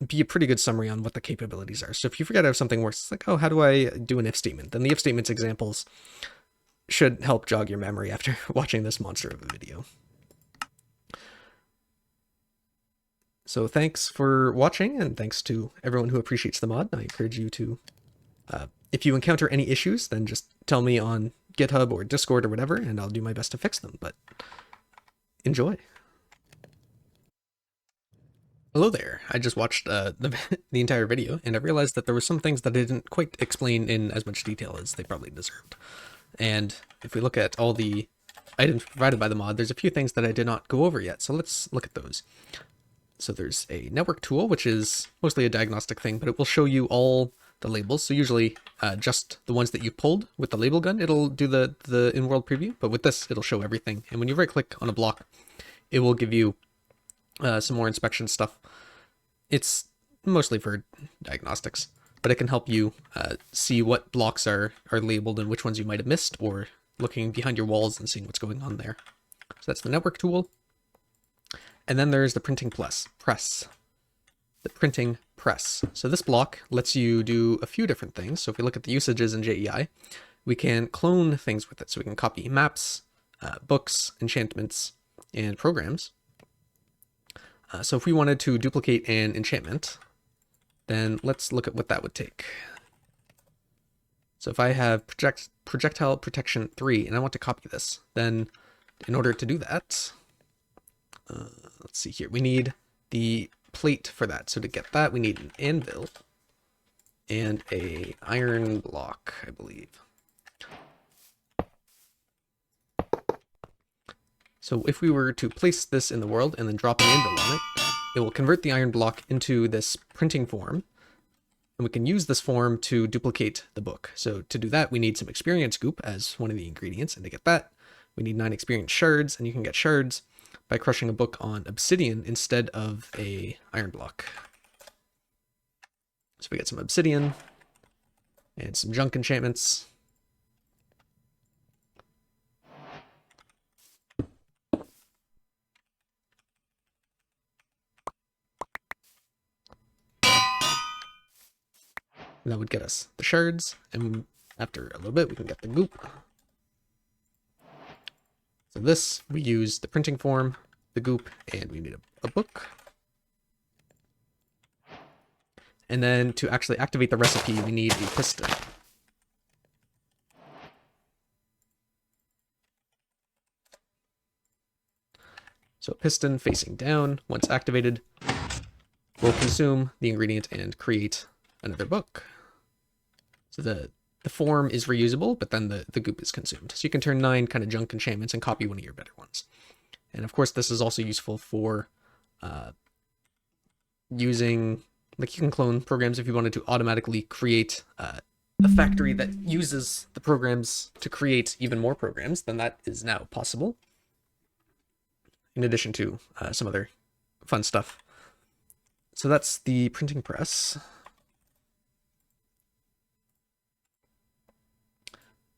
Speaker 1: be a pretty good summary on what the capabilities are. So if you forget how something works, it's like, oh, how do I do an if statement? Then the if statements examples should help jog your memory after watching this monster of a video. So thanks for watching, and thanks to everyone who appreciates the mod. I encourage you to, if you encounter any issues, then just tell me on GitHub or Discord or whatever, and I'll do my best to fix them, but enjoy. Hello there. I just watched the entire video, and I realized that there were some things that I didn't quite explain in as much detail as they probably deserved. And if we look at all the items provided by the mod, there's a few things that I did not go over yet, so let's look at those. So there's a network tool, which is mostly a diagnostic thing, but it will show you all the labels. So usually just the ones that you pulled with the label gun, it'll do the in-world preview, but with this, it'll show everything. And when you right-click on a block, it will give you some more inspection stuff. It's mostly for diagnostics, but it can help you see what blocks are labeled and which ones you might have missed, or looking behind your walls and seeing what's going on there. So that's the network tool. And then there's the printing press. The printing press. So this block lets you do a few different things. So if we look at the usages in JEI, we can clone things with it. So we can copy maps, books, enchantments, and programs. So if we wanted to duplicate an enchantment, then let's look at what that would take. So if I have projectile protection 3 and I want to copy this, then in order to do that, let's see here, we need the plate for that. So to get that, we need an anvil and a iron block, I believe. So if we were to place this in the world and then drop an anvil on it, it will convert the iron block into this printing form, and we can use this form to duplicate the book. So to do that, we need some experience goop as one of the ingredients, and to get that, we need 9 experience shards, and you can get shards by crushing a book on obsidian instead of a iron block. So we get some obsidian and some junk enchantments. And that would get us the shards, and after a little bit we can get the goop. So this, we use the printing form, the goop, and we need a book. And then to actually activate the recipe, we need a piston. So a piston facing down, once activated, will consume the ingredient and create another book. So the form is reusable, but then the goop is consumed. So you can turn 9 kind of junk enchantments and copy one of your better ones. And of course, this is also useful for using Like you can clone programs if you wanted to automatically create a factory that uses the programs to create even more programs, then that is now possible. In addition to some other fun stuff. So that's the printing press.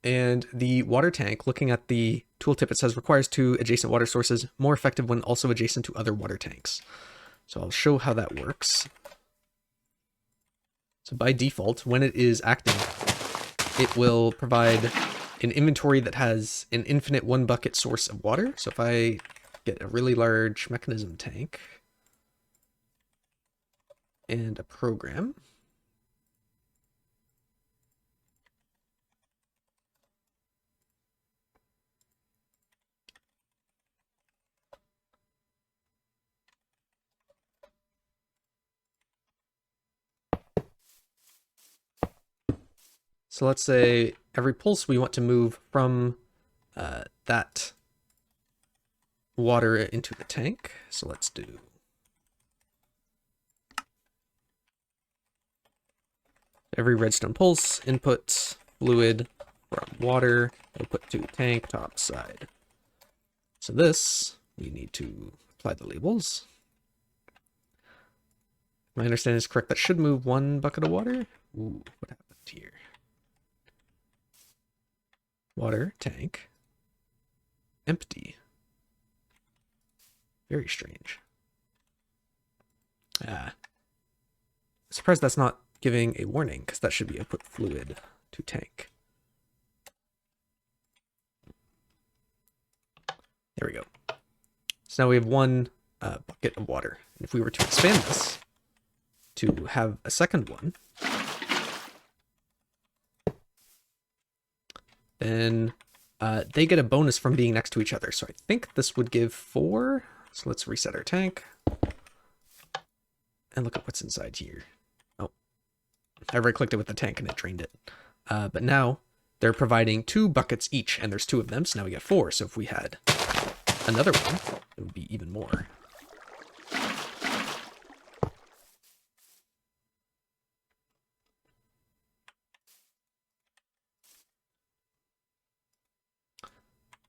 Speaker 1: And the water tank, looking at the tooltip, it says requires 2 adjacent water sources, more effective when also adjacent to other water tanks. So I'll show how that works. So by default, when it is acting, it will provide an inventory that has an infinite 1 bucket source of water. So if I get a really large Mekanism tank and a program, so let's say every pulse we want to move from that water into the tank. So let's do every redstone pulse, input fluid from water, output to tank, top side. So this, we need to apply the labels. My understanding is correct, that should move 1 bucket of water. Ooh, what happened here? Water, tank, empty. Very strange. Surprised that's not giving a warning, because that should be output fluid to tank. There we go. So now we have 1 bucket of water. And if we were to expand this to have a second one, then they get a bonus from being next to each other. So I think this would give 4. So let's reset our tank. And look at what's inside here. Oh, I right-clicked it with the tank and it drained it. But now they're providing 2 buckets each, and there's 2 of them, so now we get 4. So if we had another one, it would be even more.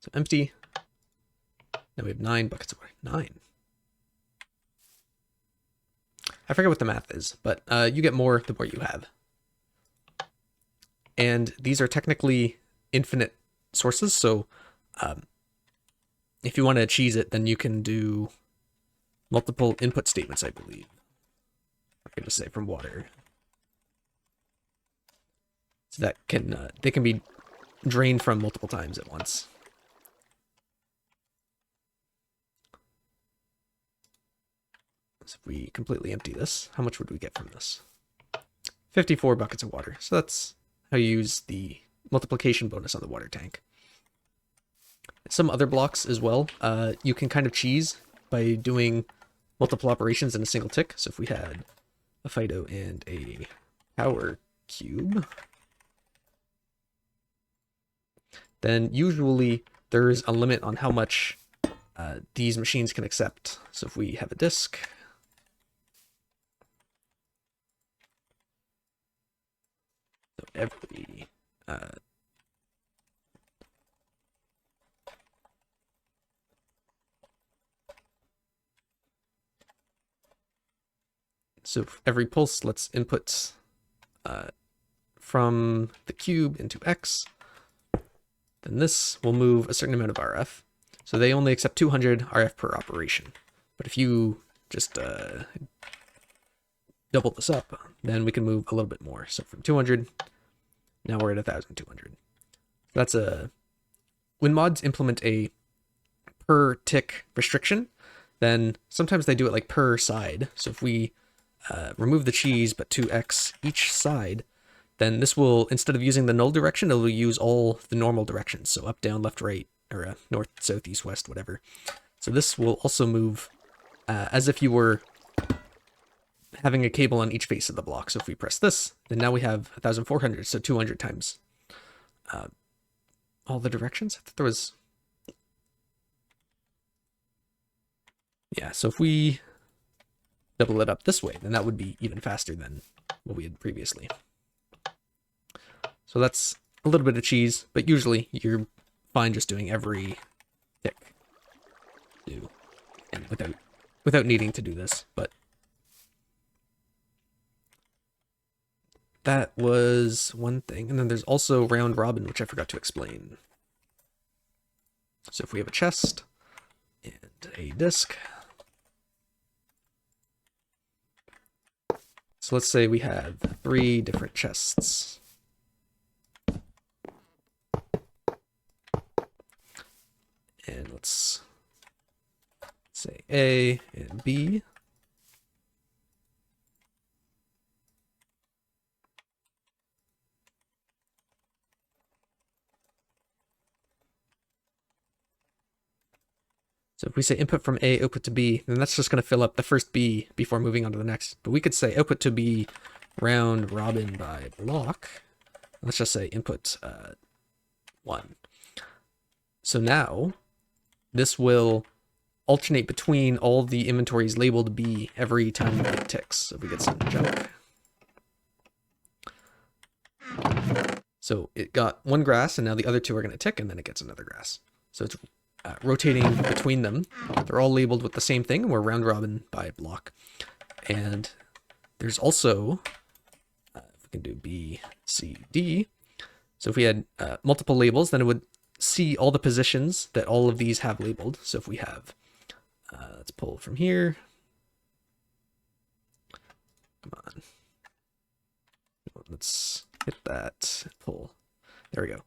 Speaker 1: So empty. Now we have 9 buckets of water. 9. I forget what the math is, but you get more the more you have. And these are technically infinite sources, so if you want to cheese it, then you can do multiple input statements, I believe. I'm going to say from water. So that can they can be drained from multiple times at once. So if we completely empty this, how much would we get from this? 54 buckets of water. So that's how you use the multiplication bonus on the water tank. Some other blocks as well, you can kind of cheese by doing multiple operations in a single tick. So if we had a Phyto and a power cube, then usually there's a limit on how much these machines can accept. So if we have a disk, so every so every pulse, let's input from the cube into X. Then this will move a certain amount of RF. So they only accept 200 RF per operation. But if you just double this up, then we can move a little bit more. So from 200, now we're at 1,200. That's when mods implement a per tick restriction, then sometimes they do it like per side. So if we remove the cheese, but 2x each side, then this will, instead of using the null direction, it will use all the normal directions. So up, down, left, right, or north, south, east, west, whatever. So this will also move as if you were having a cable on each face of the block. So if we press this, then now we have 1,400, so 200 times all the directions. I thought there was... Yeah, so if we double it up this way, then that would be even faster than what we had previously. So that's a little bit of cheese, but usually you're fine just doing every tick and without needing to do this. But that was one thing. And then there's also round robin, which I forgot to explain. So if we have a chest and a disk, so let's say we have 3 different chests. And let's say A and B. So if we say input from A, output to B, then that's just going to fill up the first B before moving on to the next. But we could say output to B round robin by block. Let's just say input 1. So now this will alternate between all the inventories labeled B every time we get ticks. So if we get some junk. So it got 1 grass, and now the other 2 are going to tick, and then it gets another grass. So it's rotating between them. They're all labeled with the same thing, and we're round robin by block. And there's also, if we can do B, C, D. So if we had multiple labels, then it would see all the positions that all of these have labeled. So if we have, let's pull from here. Come on. Let's hit that, pull. There we go.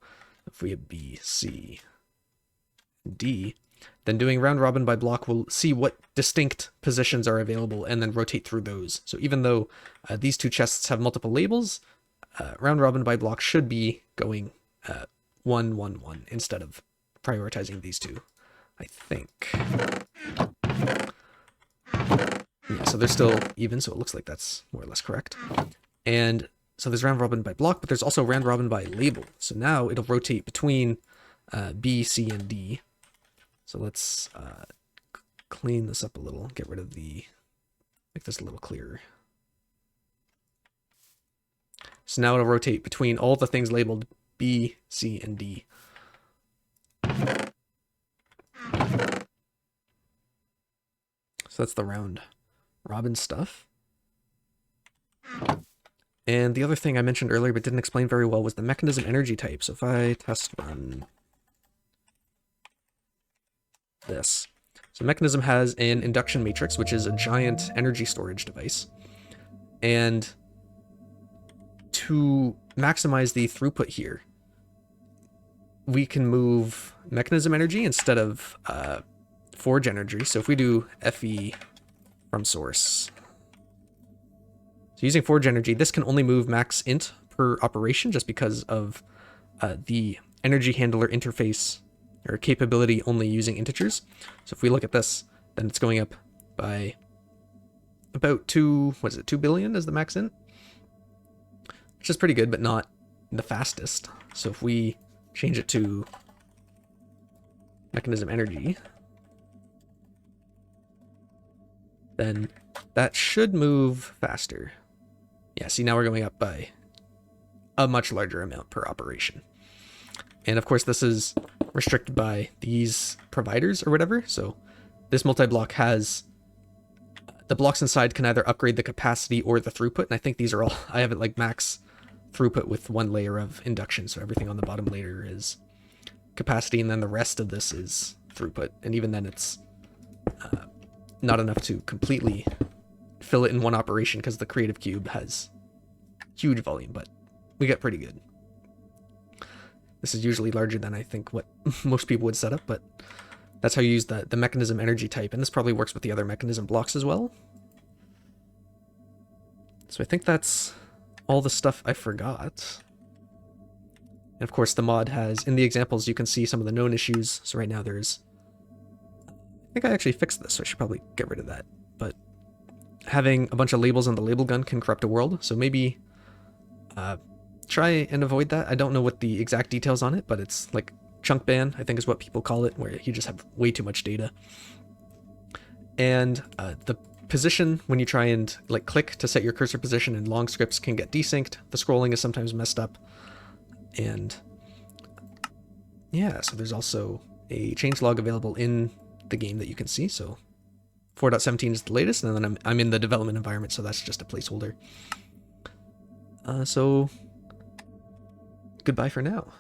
Speaker 1: If we have B, C, D, then doing round robin by block will see what distinct positions are available and then rotate through those. So even though these 2 chests have multiple labels, round robin by block should be going 1, 1, 1 instead of prioritizing these 2, I think. Yeah, so they're still even, so it looks like that's more or less correct. And so there's round robin by block, but there's also round robin by label. So now it'll rotate between B, C, and D. So let's clean this up a little, get rid of make this a little clearer. So now it'll rotate between all the things labeled B, C, and D. So that's the round robin stuff. And the other thing I mentioned earlier but didn't explain very well was the mechanism energy type. So if I test run this. So Mekanism has an induction matrix, which is a giant energy storage device. And to maximize the throughput here, we can move Mekanism energy instead of forge energy. So if we do FE from source, so using forge energy, this can only move max int per operation just because of the energy handler interface or capability only using integers. So if we look at this, then it's going up by about 2 billion is the max int, which is pretty good, but not the fastest. So if we change it to mechanism energy, then that should move faster. Yeah, see, now we're going up by a much larger amount per operation. And of course, this is restricted by these providers or whatever. So this multi-block has, the blocks inside can either upgrade the capacity or the throughput. And I think these are all, I have it like max throughput with 1 layer of induction. So everything on the bottom layer is capacity, and then the rest of this is throughput. And even then it's not enough to completely fill it in one operation because the creative cube has huge volume, but we get pretty good. This is usually larger than I think what most people would set up, but that's how you use the mechanism energy type, and this probably works with the other mechanism blocks as well. So I think that's all the stuff I forgot. And of course the mod has, in the examples you can see some of the known issues. So right now there's, I think I actually fixed this, so I should probably get rid of that. But having a bunch of labels on the label gun can corrupt a world, so maybe try and avoid that. I don't know what the exact details on it, but it's like chunk ban, I think is what people call it, where you just have way too much data. And the position, when you try and like click to set your cursor position in long scripts, can get desynced. The scrolling is sometimes messed up. And yeah, so there's also a changelog available in the game that you can see. So 4.17 is the latest, and then I'm in the development environment, so that's just a placeholder. So goodbye for now.